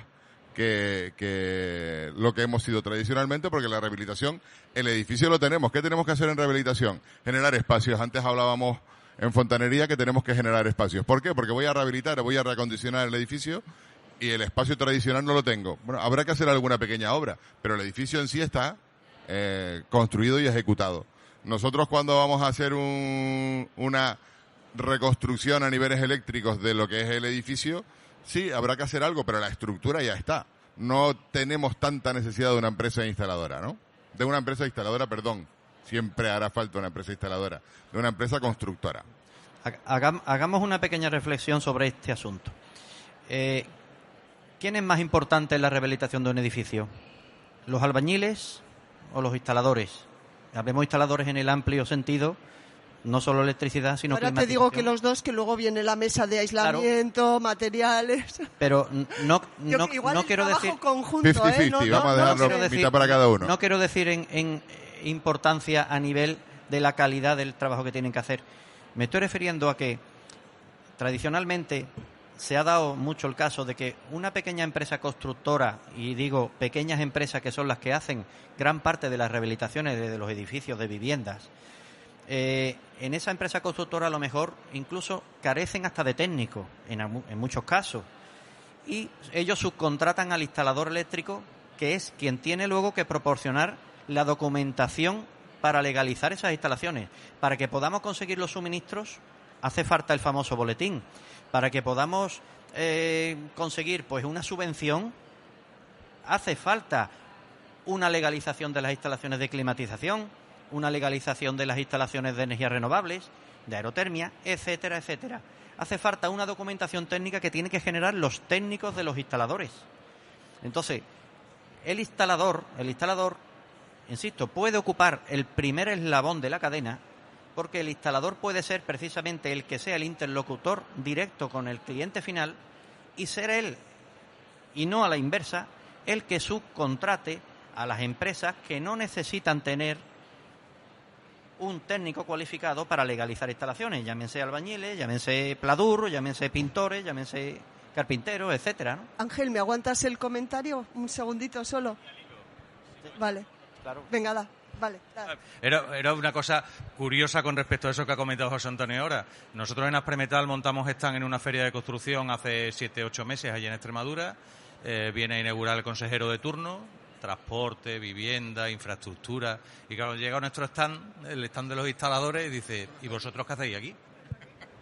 C: que lo que hemos sido tradicionalmente, porque la rehabilitación, el edificio lo tenemos. ¿Qué tenemos que hacer en rehabilitación? Generar espacios. Antes hablábamos en fontanería que tenemos que generar espacios. ¿Por qué? Porque voy a rehabilitar, voy a reacondicionar el edificio y el espacio tradicional no lo tengo. Bueno, habrá que hacer alguna pequeña obra, pero el edificio en sí está construido y ejecutado. Nosotros, cuando vamos a hacer una reconstrucción a niveles eléctricos de lo que es el edificio, sí, habrá que hacer algo, pero la estructura ya está. No tenemos tanta necesidad de una empresa instaladora, ¿no? De una empresa instaladora, perdón. Siempre hará falta una empresa instaladora. De una empresa constructora.
D: Hagamos una pequeña reflexión sobre este asunto. ¿Quién es más importante en la rehabilitación de un edificio? ¿Los albañiles o los instaladores? Hablemos instaladores en el amplio sentido, no solo electricidad, sino
B: ahora
D: climatización.
B: Te digo que los dos, que luego viene la mesa de aislamiento, claro, materiales.
D: Pero no quiero decir
B: conjunto,
C: 50-50, vamos a dejarlo mitad para cada uno.
D: No quiero decir en importancia a nivel de la calidad del trabajo que tienen que hacer. Me estoy refiriendo a que tradicionalmente se ha dado mucho el caso de que una pequeña empresa constructora, y digo pequeñas empresas que son las que hacen gran parte de las rehabilitaciones de los edificios de viviendas, en esa empresa constructora a lo mejor incluso carecen hasta de técnicos en muchos casos, y ellos subcontratan al instalador eléctrico, que es quien tiene luego que proporcionar la documentación para legalizar esas instalaciones. Para que podamos conseguir los suministros hace falta el famoso boletín. Para que podamos conseguir pues una subvención hace falta una legalización de las instalaciones de climatización, una legalización de las instalaciones de energías renovables, de aerotermia, etcétera, etcétera. Hace falta una documentación técnica que tienen que generar los técnicos de los instaladores. Entonces, el instalador, insisto, puede ocupar el primer eslabón de la cadena, porque el instalador puede ser precisamente el que sea el interlocutor directo con el cliente final, y ser él, y no a la inversa, el que subcontrate a las empresas que no necesitan tener un técnico cualificado para legalizar instalaciones, llámense albañiles, llámense pladur, llámense pintores, llámense carpinteros, etcétera, ¿no?
B: Ángel, ¿me aguantas el comentario? Un segundito solo. Vale.
D: Claro.
B: Venga, da. Vale.
E: Era una cosa curiosa con respecto a eso que ha comentado José Antonio ahora. Nosotros en Aspremetal montamos stand en una feria de construcción hace 7-8 meses allí en Extremadura. viene a inaugurar el consejero de turno, transporte, vivienda, infraestructura, y claro, llega a nuestro stand, el stand de los instaladores, y dice, ¿y vosotros qué hacéis aquí?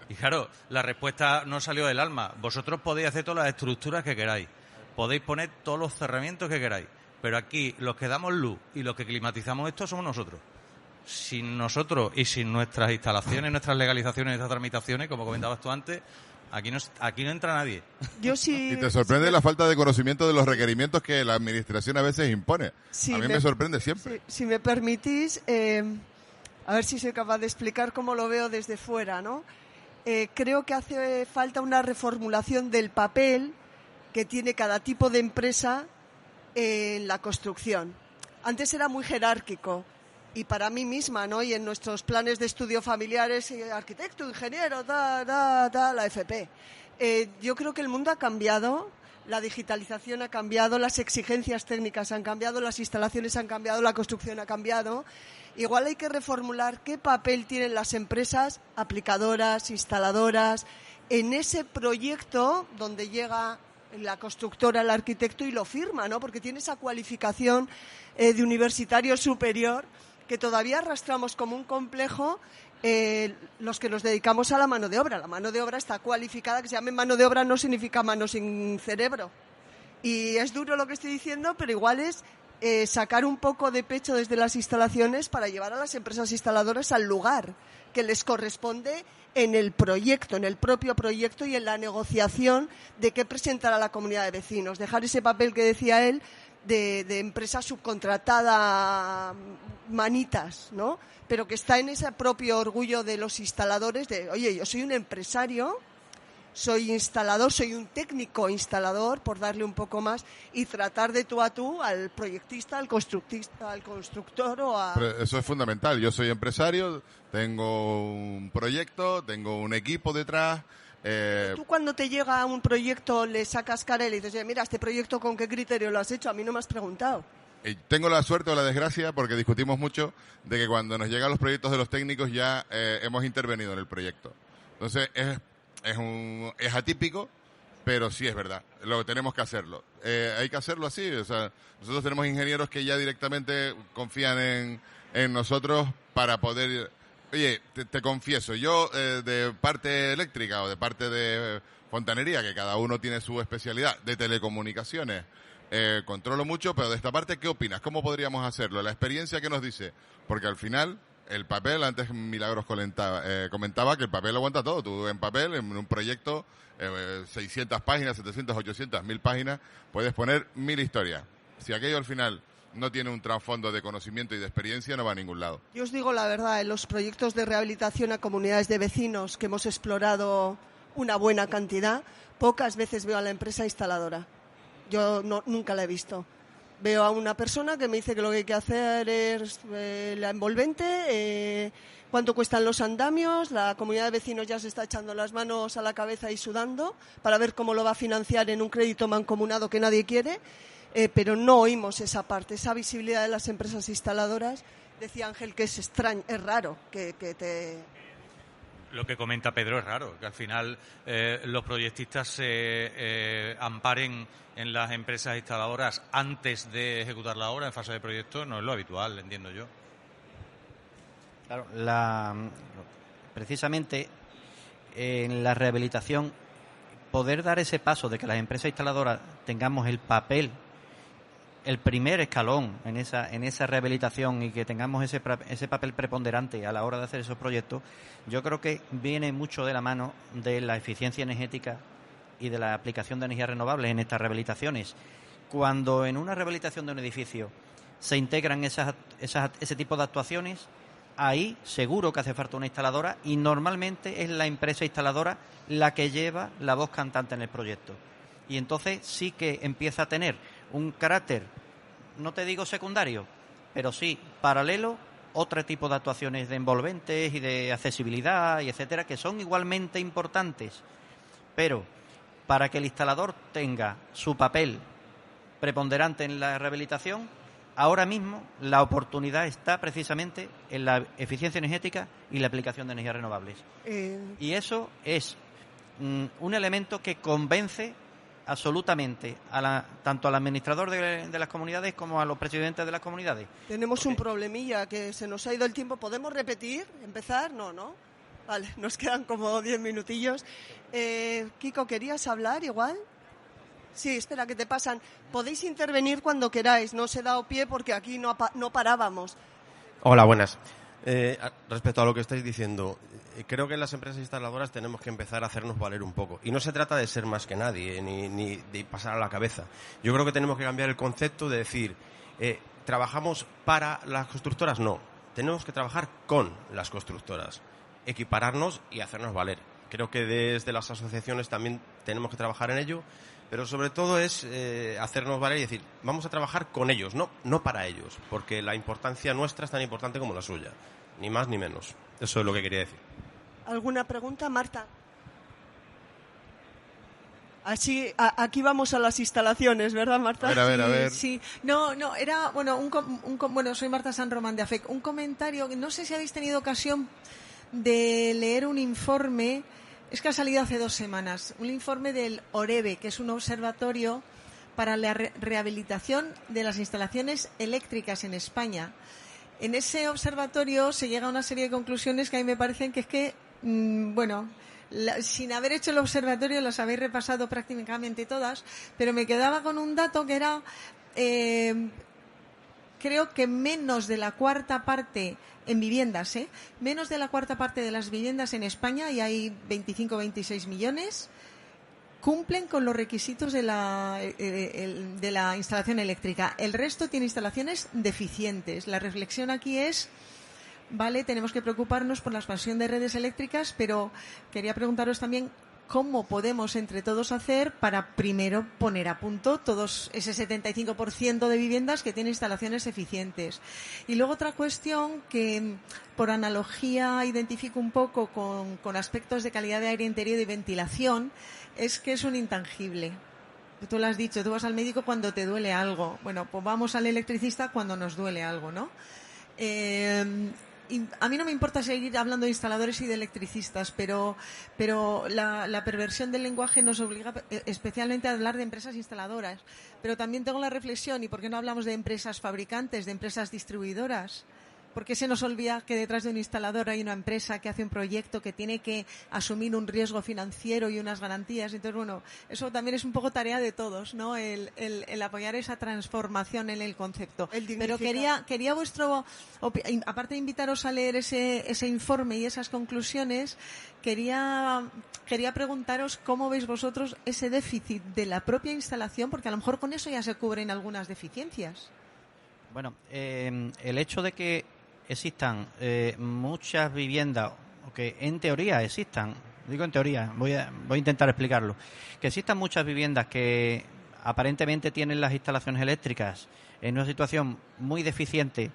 E: Y claro, la respuesta no salió del alma. Vosotros podéis hacer todas las estructuras que queráis, podéis poner todos los cerramientos que queráis, pero aquí los que damos luz y los que climatizamos esto somos nosotros. Sin nosotros y sin nuestras instalaciones, nuestras legalizaciones, nuestras tramitaciones, como comentabas tú antes, aquí no entra nadie.
B: Yo sí.
C: Y te sorprende la falta de conocimiento de los requerimientos que la administración a veces impone.
B: Sí,
C: a mí me sorprende siempre.
B: Si me permitís, a ver si soy capaz de explicar cómo lo veo desde fuera, ¿no? Creo que hace falta una reformulación del papel que tiene cada tipo de empresa en la construcción. Antes era muy jerárquico. Y para mí misma, ¿no? Y en nuestros planes de estudio familiares, arquitecto, ingeniero, la FP. Yo creo que el mundo ha cambiado, la digitalización ha cambiado, las exigencias técnicas han cambiado, las instalaciones han cambiado, la construcción ha cambiado. Igual hay que reformular qué papel tienen las empresas aplicadoras, instaladoras, en ese proyecto donde llega la constructora, el arquitecto y lo firma, ¿no? Porque tiene esa cualificación de universitario superior que todavía arrastramos como un complejo los que nos dedicamos a la mano de obra. La mano de obra está cualificada, que se llame mano de obra no significa mano sin cerebro. Y es duro lo que estoy diciendo, pero igual es sacar un poco de pecho desde las instalaciones para llevar a las empresas instaladoras al lugar que les corresponde en el proyecto, en el propio proyecto y en la negociación de qué presentar a la comunidad de vecinos. Dejar ese papel que decía él de empresa subcontratada manitas, ¿no? Pero que está en ese propio orgullo de los instaladores de, oye, yo soy un empresario, soy instalador, soy un técnico instalador, por darle un poco más, y tratar de tú a tú al proyectista, al constructor o a...
C: Pero eso es fundamental. Yo soy empresario, tengo un proyecto, tengo un equipo detrás.
B: Tú cuando te llega un proyecto le sacas cara y le dices, mira, este proyecto con qué criterio lo has hecho, a mí no me has preguntado.
C: Tengo la suerte o la desgracia, porque discutimos mucho, de que cuando nos llegan los proyectos de los técnicos ya hemos intervenido en el proyecto. Entonces es atípico, pero sí es verdad. Lo tenemos que hacerlo. Hay que hacerlo así. O sea, nosotros tenemos ingenieros que ya directamente confían en nosotros para poder... Oye, te confieso, yo de parte eléctrica o de parte de fontanería, que cada uno tiene su especialidad, de telecomunicaciones, controlo mucho, pero de esta parte, ¿qué opinas? ¿Cómo podríamos hacerlo? La experiencia que nos dice, porque al final el papel, antes Milagros comentaba que el papel aguanta todo. Tú en papel, en un proyecto, 600 páginas, 700, 800, 1000 páginas, puedes poner 1000 historias. Si aquello al final no tiene un trasfondo de conocimiento y de experiencia, no va a ningún lado.
B: Yo os digo la verdad, en los proyectos de rehabilitación a comunidades de vecinos que hemos explorado una buena cantidad, pocas veces veo a la empresa instaladora. Yo nunca la he visto. Veo a una persona que me dice que lo que hay que hacer es la envolvente, cuánto cuestan los andamios, la comunidad de vecinos ya se está echando las manos a la cabeza y sudando para ver cómo lo va a financiar en un crédito mancomunado que nadie quiere. Pero no oímos esa parte, esa visibilidad de las empresas instaladoras. Decía Ángel que es extraño, es raro que te...
E: Lo que comenta Pedro es raro, que al final los proyectistas se amparen en las empresas instaladoras antes de ejecutar la obra en fase de proyecto, no es lo habitual, entiendo yo.
D: Claro, precisamente en la rehabilitación, poder dar ese paso de que las empresas instaladoras tengamos el papel, el primer escalón en esa rehabilitación y que tengamos ese papel preponderante a la hora de hacer esos proyectos, yo creo que viene mucho de la mano de la eficiencia energética y de la aplicación de energías renovables en estas rehabilitaciones. Cuando en una rehabilitación de un edificio se integran ese tipo de actuaciones, ahí seguro que hace falta una instaladora y normalmente es la empresa instaladora la que lleva la voz cantante en el proyecto. Y entonces sí que empieza a tener un carácter, no te digo secundario, pero sí paralelo, otro tipo de actuaciones de envolventes y de accesibilidad y etcétera, que son igualmente importantes. Pero para que el instalador tenga su papel preponderante en la rehabilitación, ahora mismo la oportunidad está precisamente en la eficiencia energética y la aplicación de energías renovables. Y eso es un elemento que convence absolutamente tanto al administrador de las comunidades como a los presidentes de las comunidades.
B: Tenemos un problemilla, que se nos ha ido el tiempo. ¿Podemos repetir? ¿Empezar? No. Vale, nos quedan como 10 minutillos. Kiko, ¿querías hablar igual? Sí, espera, que te pasan. Podéis intervenir cuando queráis, no os he dado pie porque aquí no parábamos.
F: Hola, buenas. Respecto a lo que estáis diciendo, creo que en las empresas instaladoras tenemos que empezar a hacernos valer un poco. Y no se trata de ser más que nadie, ni de pasar a la cabeza. Yo creo que tenemos que cambiar el concepto de decir, ¿trabajamos para las constructoras? No, tenemos que trabajar con las constructoras, equipararnos y hacernos valer. Creo que desde las asociaciones también tenemos que trabajar en ello, pero sobre todo es hacernos valer y decir, vamos a trabajar con ellos, no para ellos, porque la importancia nuestra es tan importante como la suya, ni más ni menos. Eso es lo que quería decir.
B: ¿Alguna pregunta, Marta? Así, aquí vamos a las instalaciones, ¿verdad, Marta?
C: A ver.
G: Sí, no, era, bueno, bueno, soy Marta San Román de AFEC. Un comentario, no sé si habéis tenido ocasión de leer un informe. Es que ha salido hace 2 semanas, un informe del OREBE, que es un observatorio para la rehabilitación de las instalaciones eléctricas en España. En ese observatorio se llega a una serie de conclusiones que a mí me parecen que es que, sin haber hecho el observatorio las habéis repasado prácticamente todas, pero me quedaba con un dato que era, creo que menos de la cuarta parte en viviendas, menos de la cuarta parte de las viviendas en España, y hay 25 o 26 millones, cumplen con los requisitos de la instalación eléctrica. El resto tiene instalaciones deficientes. La reflexión aquí es, vale, tenemos que preocuparnos por la expansión de redes eléctricas, pero quería preguntaros también cómo podemos entre todos hacer para primero poner a punto todos ese 75% de viviendas que tienen instalaciones eficientes. Y luego otra cuestión que por analogía identifico un poco con aspectos de calidad de aire interior y ventilación, es que es un intangible. Tú lo has dicho, tú vas al médico cuando te duele algo. Bueno, pues vamos al electricista cuando nos duele algo, ¿no? Y a mí no me importa seguir hablando de instaladores y de electricistas, pero la perversión del lenguaje nos obliga especialmente a hablar de empresas instaladoras. Pero también tengo la reflexión, ¿y por qué no hablamos de empresas fabricantes, de empresas distribuidoras? ¿Por qué se nos olvida que detrás de un instalador hay una empresa que hace un proyecto que tiene que asumir un riesgo financiero y unas garantías? Entonces, bueno, eso también es un poco tarea de todos, ¿no? El apoyar esa transformación en el concepto. Pero quería vuestro, aparte de invitaros a leer ese informe y esas conclusiones, quería preguntaros cómo veis vosotros ese déficit de la propia instalación, porque a lo mejor con eso ya se cubren algunas deficiencias.
D: Bueno, el hecho de que existan muchas viviendas, o que en teoría existan, digo en teoría, voy a intentar explicarlo, que existan muchas viviendas que aparentemente tienen las instalaciones eléctricas en una situación muy deficiente,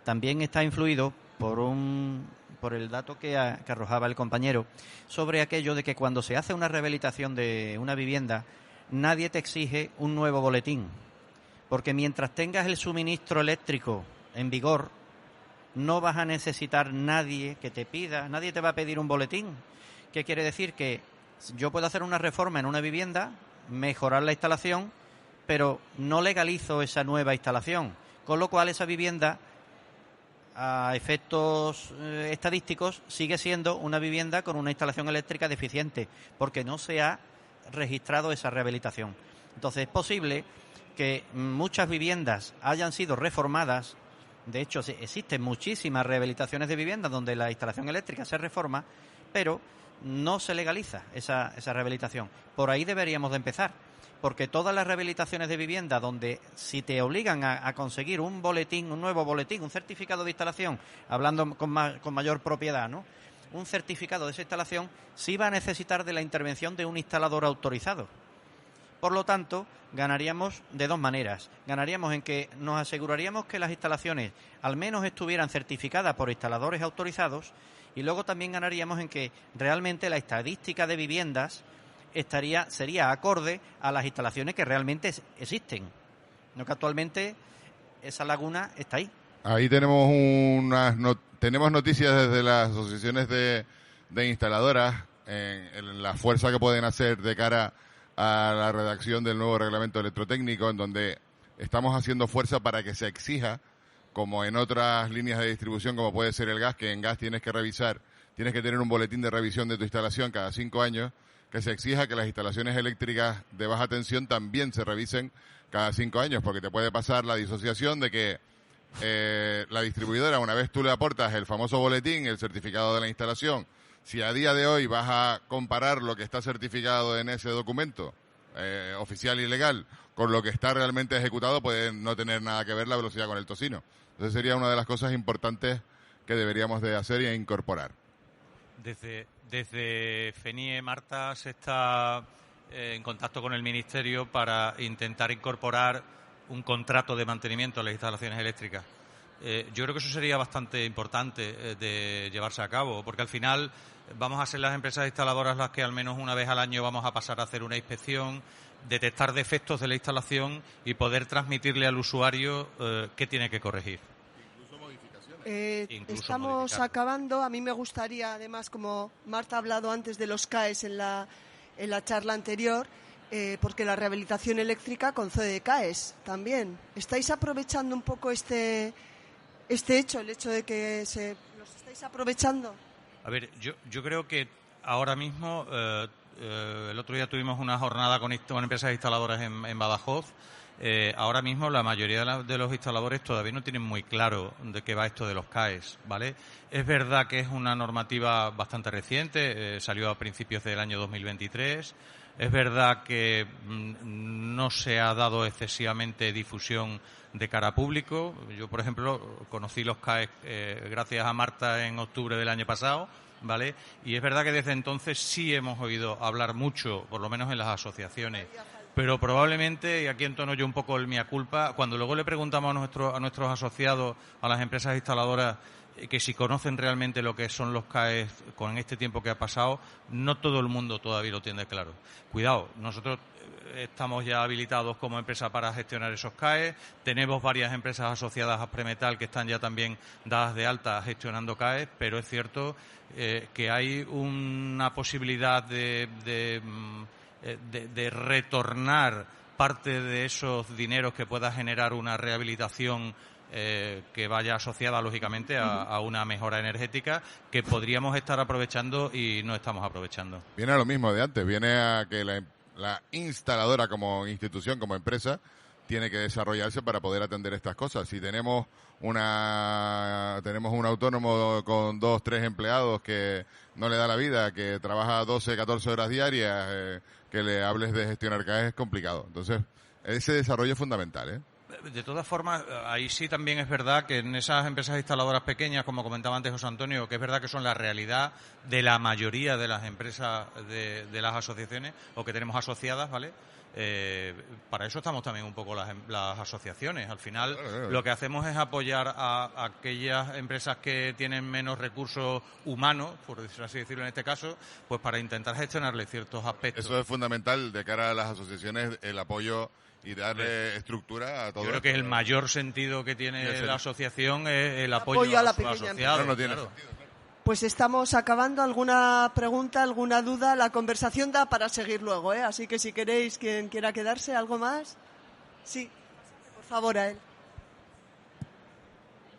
D: también está influido por el dato que arrojaba el compañero sobre aquello de que cuando se hace una rehabilitación de una vivienda, nadie te exige un nuevo boletín, porque mientras tengas el suministro eléctrico en vigor, no vas a necesitar nadie te va a pedir un boletín. ¿Qué quiere decir? Que yo puedo hacer una reforma en una vivienda, mejorar la instalación, pero no legalizo esa nueva instalación, con lo cual esa vivienda, a efectos estadísticos, sigue siendo una vivienda con una instalación eléctrica deficiente, porque no se ha registrado esa rehabilitación. Entonces es posible que muchas viviendas hayan sido reformadas. De hecho, existen muchísimas rehabilitaciones de viviendas donde la instalación eléctrica se reforma, pero no se legaliza esa rehabilitación. Por ahí deberíamos de empezar, porque todas las rehabilitaciones de vivienda donde si te obligan a conseguir un boletín, un nuevo boletín, un certificado de instalación, hablando con mayor propiedad, ¿no? Un certificado de esa instalación sí va a necesitar de la intervención de un instalador autorizado. Por lo tanto, ganaríamos de 2 maneras. Ganaríamos en que nos aseguraríamos que las instalaciones al menos estuvieran certificadas por instaladores autorizados, y luego también ganaríamos en que realmente la estadística de viviendas sería acorde a las instalaciones que realmente existen. No que actualmente esa laguna está ahí.
C: Ahí tenemos tenemos noticias desde las asociaciones de instaladoras en la fuerza que pueden hacer de cara a la redacción del nuevo reglamento electrotécnico, en donde estamos haciendo fuerza para que se exija, como en otras líneas de distribución, como puede ser el gas, que en gas tienes que tener un boletín de revisión de tu instalación cada 5 años, que se exija que las instalaciones eléctricas de baja tensión también se revisen cada 5 años, porque te puede pasar la disociación de que la distribuidora, una vez tú le aportas el famoso boletín, el certificado de la instalación, si a día de hoy vas a comparar lo que está certificado en ese documento oficial y legal con lo que está realmente ejecutado, puede no tener nada que ver la velocidad con el tocino. Entonces sería una de las cosas importantes que deberíamos de hacer e incorporar.
E: Desde FENIE, Marta, se está en contacto con el Ministerio para intentar incorporar un contrato de mantenimiento a las instalaciones eléctricas. Yo creo que eso sería bastante importante de llevarse a cabo, porque al final vamos a ser las empresas instaladoras las que al menos una vez al año vamos a pasar a hacer una inspección, detectar defectos de la instalación y poder transmitirle al usuario qué tiene que corregir.
B: Estamos acabando. A mí me gustaría, además, como Marta ha hablado antes de los CAEs en la charla anterior, porque la rehabilitación eléctrica concede CAEs también. ¿Estáis aprovechando un poco este hecho, el hecho de que los estáis aprovechando?
E: A ver, yo creo que ahora mismo, el otro día tuvimos una jornada con empresas instaladoras en Badajoz. Ahora mismo la mayoría de los instaladores todavía no tienen muy claro de qué va esto de los CAEs, ¿vale? Es verdad que es una normativa bastante reciente, salió a principios del año 2023. Es verdad que no se ha dado excesivamente difusión de cara a público. Yo, por ejemplo, conocí los CAEs gracias a Marta en octubre del año pasado, ¿vale? Y es verdad que desde entonces sí hemos oído hablar mucho, por lo menos en las asociaciones. Pero probablemente, y aquí entono yo un poco el mea culpa, cuando luego le preguntamos a nuestros asociados, a las empresas instaladoras, que si conocen realmente lo que son los CAEs con este tiempo que ha pasado, no todo el mundo todavía lo tiene claro. Cuidado, nosotros estamos ya habilitados como empresa para gestionar esos CAEs, tenemos varias empresas asociadas a Premetal que están ya también dadas de alta gestionando CAEs, pero es cierto que hay una posibilidad de retornar parte de esos dineros que pueda generar una rehabilitación que vaya asociada, lógicamente, a una mejora energética que podríamos estar aprovechando y no estamos aprovechando.
C: Viene a lo mismo de antes, viene a que la instaladora como institución, como empresa, tiene que desarrollarse para poder atender estas cosas. Si tenemos un autónomo con 2, 3 empleados que no le da la vida, que trabaja 12, 14 horas diarias, que le hables de gestionar CAEs es complicado. Entonces, ese desarrollo es fundamental, ¿eh?
E: De todas formas, ahí sí también es verdad que en esas empresas instaladoras pequeñas, como comentaba antes José Antonio, que es verdad que son la realidad de la mayoría de las empresas de las asociaciones o que tenemos asociadas, ¿vale? Para eso estamos también un poco las asociaciones. Al final lo que hacemos es apoyar a aquellas empresas que tienen menos recursos humanos, por así decirlo en este caso, pues para intentar gestionarle ciertos aspectos.
C: Eso es fundamental de cara a las asociaciones, el apoyo y darle estructura a todo.
E: Yo creo que el mayor sentido que tiene la asociación es el apoyo
B: a la
E: sus
B: pequeña
E: asociados.
C: No tiene
E: claro.
C: sentido.
B: Pues estamos acabando. ¿Alguna pregunta, alguna duda? La conversación da para seguir luego, ¿eh? Así que si queréis, quien quiera quedarse, ¿algo más? Sí, por favor, a él.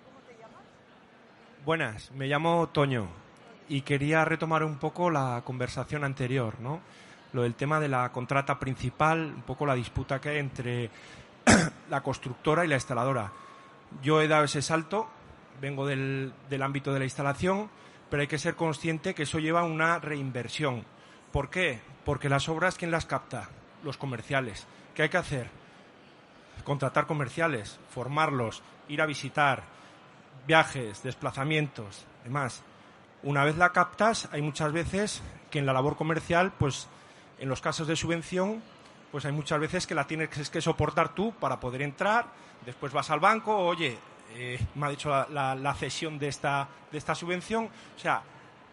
B: ¿Cómo te llamas?
H: Buenas, me llamo Toño y quería retomar un poco la conversación anterior, ¿no? Lo del tema de la contrata principal, un poco la disputa que hay entre la constructora y la instaladora. Yo he dado ese salto, vengo del ámbito de la instalación, pero hay que ser consciente que eso lleva una reinversión. ¿Por qué? Porque las obras, ¿quién las capta? Los comerciales. ¿Qué hay que hacer? Contratar comerciales, formarlos, ir a visitar, viajes, desplazamientos, demás. Una vez la captas, hay muchas veces que en la labor comercial, pues en los casos de subvención, pues hay muchas veces que la tienes que soportar tú para poder entrar. Después vas al banco, oye, me ha dicho la cesión de esta subvención. O sea,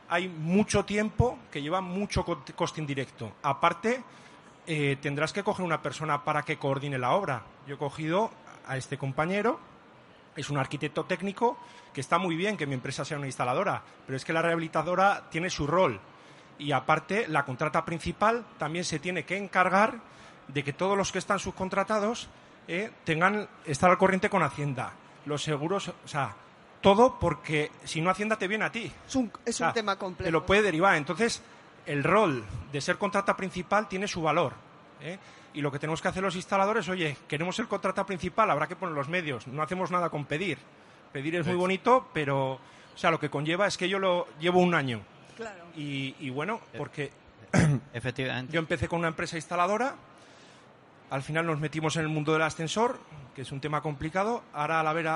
H: hay mucho tiempo que lleva mucho coste indirecto. Aparte, tendrás que coger una persona para que coordine la obra. Yo he cogido a este compañero, es un arquitecto técnico, que está muy bien que mi empresa sea una instaladora, pero es que la rehabilitadora tiene su rol. Y aparte, la contrata principal también se tiene que encargar de que todos los que están subcontratados estar al corriente con Hacienda. Los seguros, o sea, todo, porque si no, Hacienda te viene a ti.
B: Es un tema complejo.
H: Te lo puede derivar. Entonces, el rol de ser contrata principal tiene su valor. Y lo que tenemos que hacer los instaladores, oye, queremos el contrata principal, habrá que poner los medios. No hacemos nada con pedir. Pedir es muy bonito, pero o sea, lo que conlleva es que yo lo llevo un año.
B: Claro.
H: Y bueno, porque
D: efectivamente,
H: yo empecé con una empresa instaladora, al final nos metimos en el mundo del ascensor, que es un tema complicado. Ahora, al haber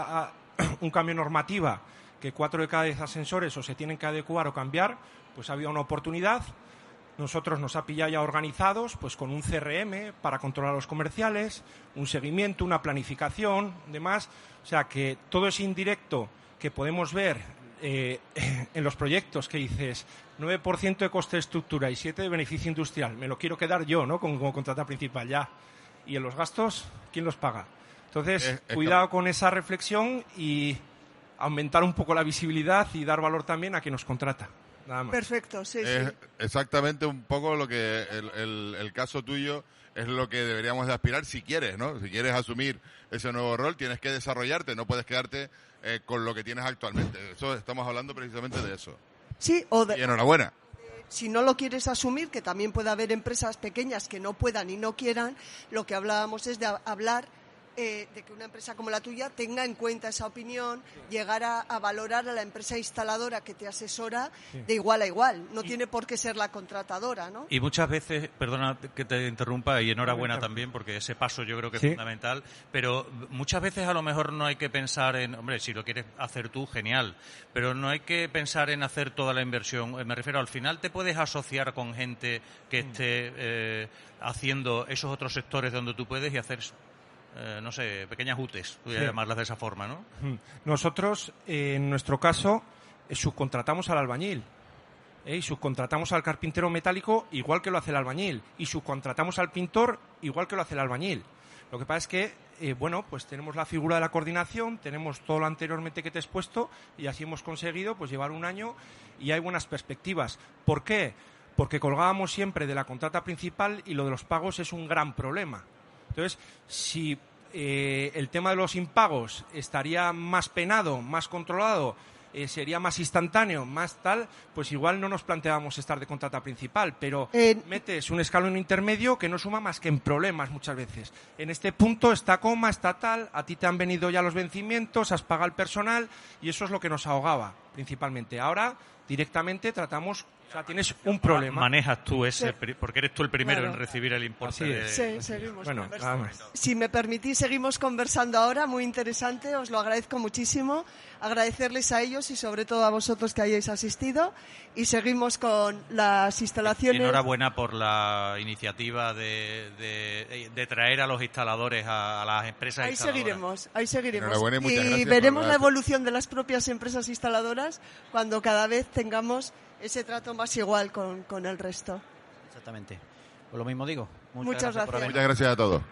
H: un cambio de normativa, que 4 de cada 10 ascensores o se tienen que adecuar o cambiar, pues ha habido una oportunidad. Nosotros nos ha pillado ya organizados, pues con un CRM para controlar los comerciales, un seguimiento, una planificación, demás. O sea, que todo es indirecto que podemos ver en los proyectos que dices 9% de coste de estructura y 7% de beneficio industrial. Me lo quiero quedar yo, ¿no? Como contrata principal ya. Y en los gastos, ¿quién los paga? Entonces, cuidado con esa reflexión y aumentar un poco la visibilidad y dar valor también a quien nos contrata. Nada más.
B: Perfecto, sí.
C: Exactamente un poco lo que el caso tuyo es lo que deberíamos de aspirar si quieres, ¿no? Si quieres asumir ese nuevo rol, tienes que desarrollarte, no puedes quedarte con lo que tienes actualmente. Eso estamos hablando precisamente de eso.
B: Sí,
C: y enhorabuena.
B: Si no lo quieres asumir, que también puede haber empresas pequeñas que no puedan y no quieran, lo que hablábamos es de hablar de que una empresa como la tuya tenga en cuenta esa opinión, llegar a valorar a la empresa instaladora que te asesora de igual a igual. No tiene por qué ser la contratadora, ¿no?
E: Y muchas veces, perdona que te interrumpa y enhorabuena también, porque ese paso yo creo que es fundamental, pero muchas veces a lo mejor no hay que pensar en, hombre, si lo quieres hacer tú, genial, pero no hay que pensar en hacer toda la inversión. Me refiero, al final te puedes asociar con gente que esté haciendo esos otros sectores donde tú puedes y hacer no sé, pequeñas UTEs, voy a llamarlas de esa forma, ¿no?
H: Nosotros, en nuestro caso, subcontratamos al albañil, y subcontratamos al carpintero metálico igual que lo hace el albañil, y subcontratamos al pintor igual que lo hace el albañil. Lo que pasa es que, bueno, pues tenemos la figura de la coordinación, tenemos todo lo anteriormente que te he expuesto, y así hemos conseguido pues llevar un año y hay buenas perspectivas. ¿Por qué? Porque colgábamos siempre de la contrata principal y lo de los pagos es un gran problema. Entonces, si el tema de los impagos estaría más penado, más controlado, sería más instantáneo, más tal, pues igual no nos planteábamos estar de contrata principal, pero metes un escalón intermedio que no suma más que en problemas muchas veces. En este punto está coma, está tal, a ti te han venido ya los vencimientos, has pagado el personal y eso es lo que nos ahogaba principalmente. Ahora directamente tratamos. O sea, tienes un problema.
E: Manejas tú ese, porque eres tú el primero en recibir el importe.
B: Seguimos.
H: Bueno, nada más.
B: Si me permitís, seguimos conversando ahora, muy interesante, os lo agradezco muchísimo. Agradecerles a ellos y sobre todo a vosotros que hayáis asistido. Y seguimos con las instalaciones.
E: Enhorabuena por la iniciativa de traer a los instaladores a las empresas instaladoras.
B: Ahí seguiremos.
C: Enhorabuena y muchas gracias.
B: Y veremos la evolución de las propias empresas instaladoras cuando cada vez tengamos ese trato más igual con el resto.
D: Exactamente. Pues lo mismo digo.
B: Muchas gracias.
C: Muchas gracias a todos.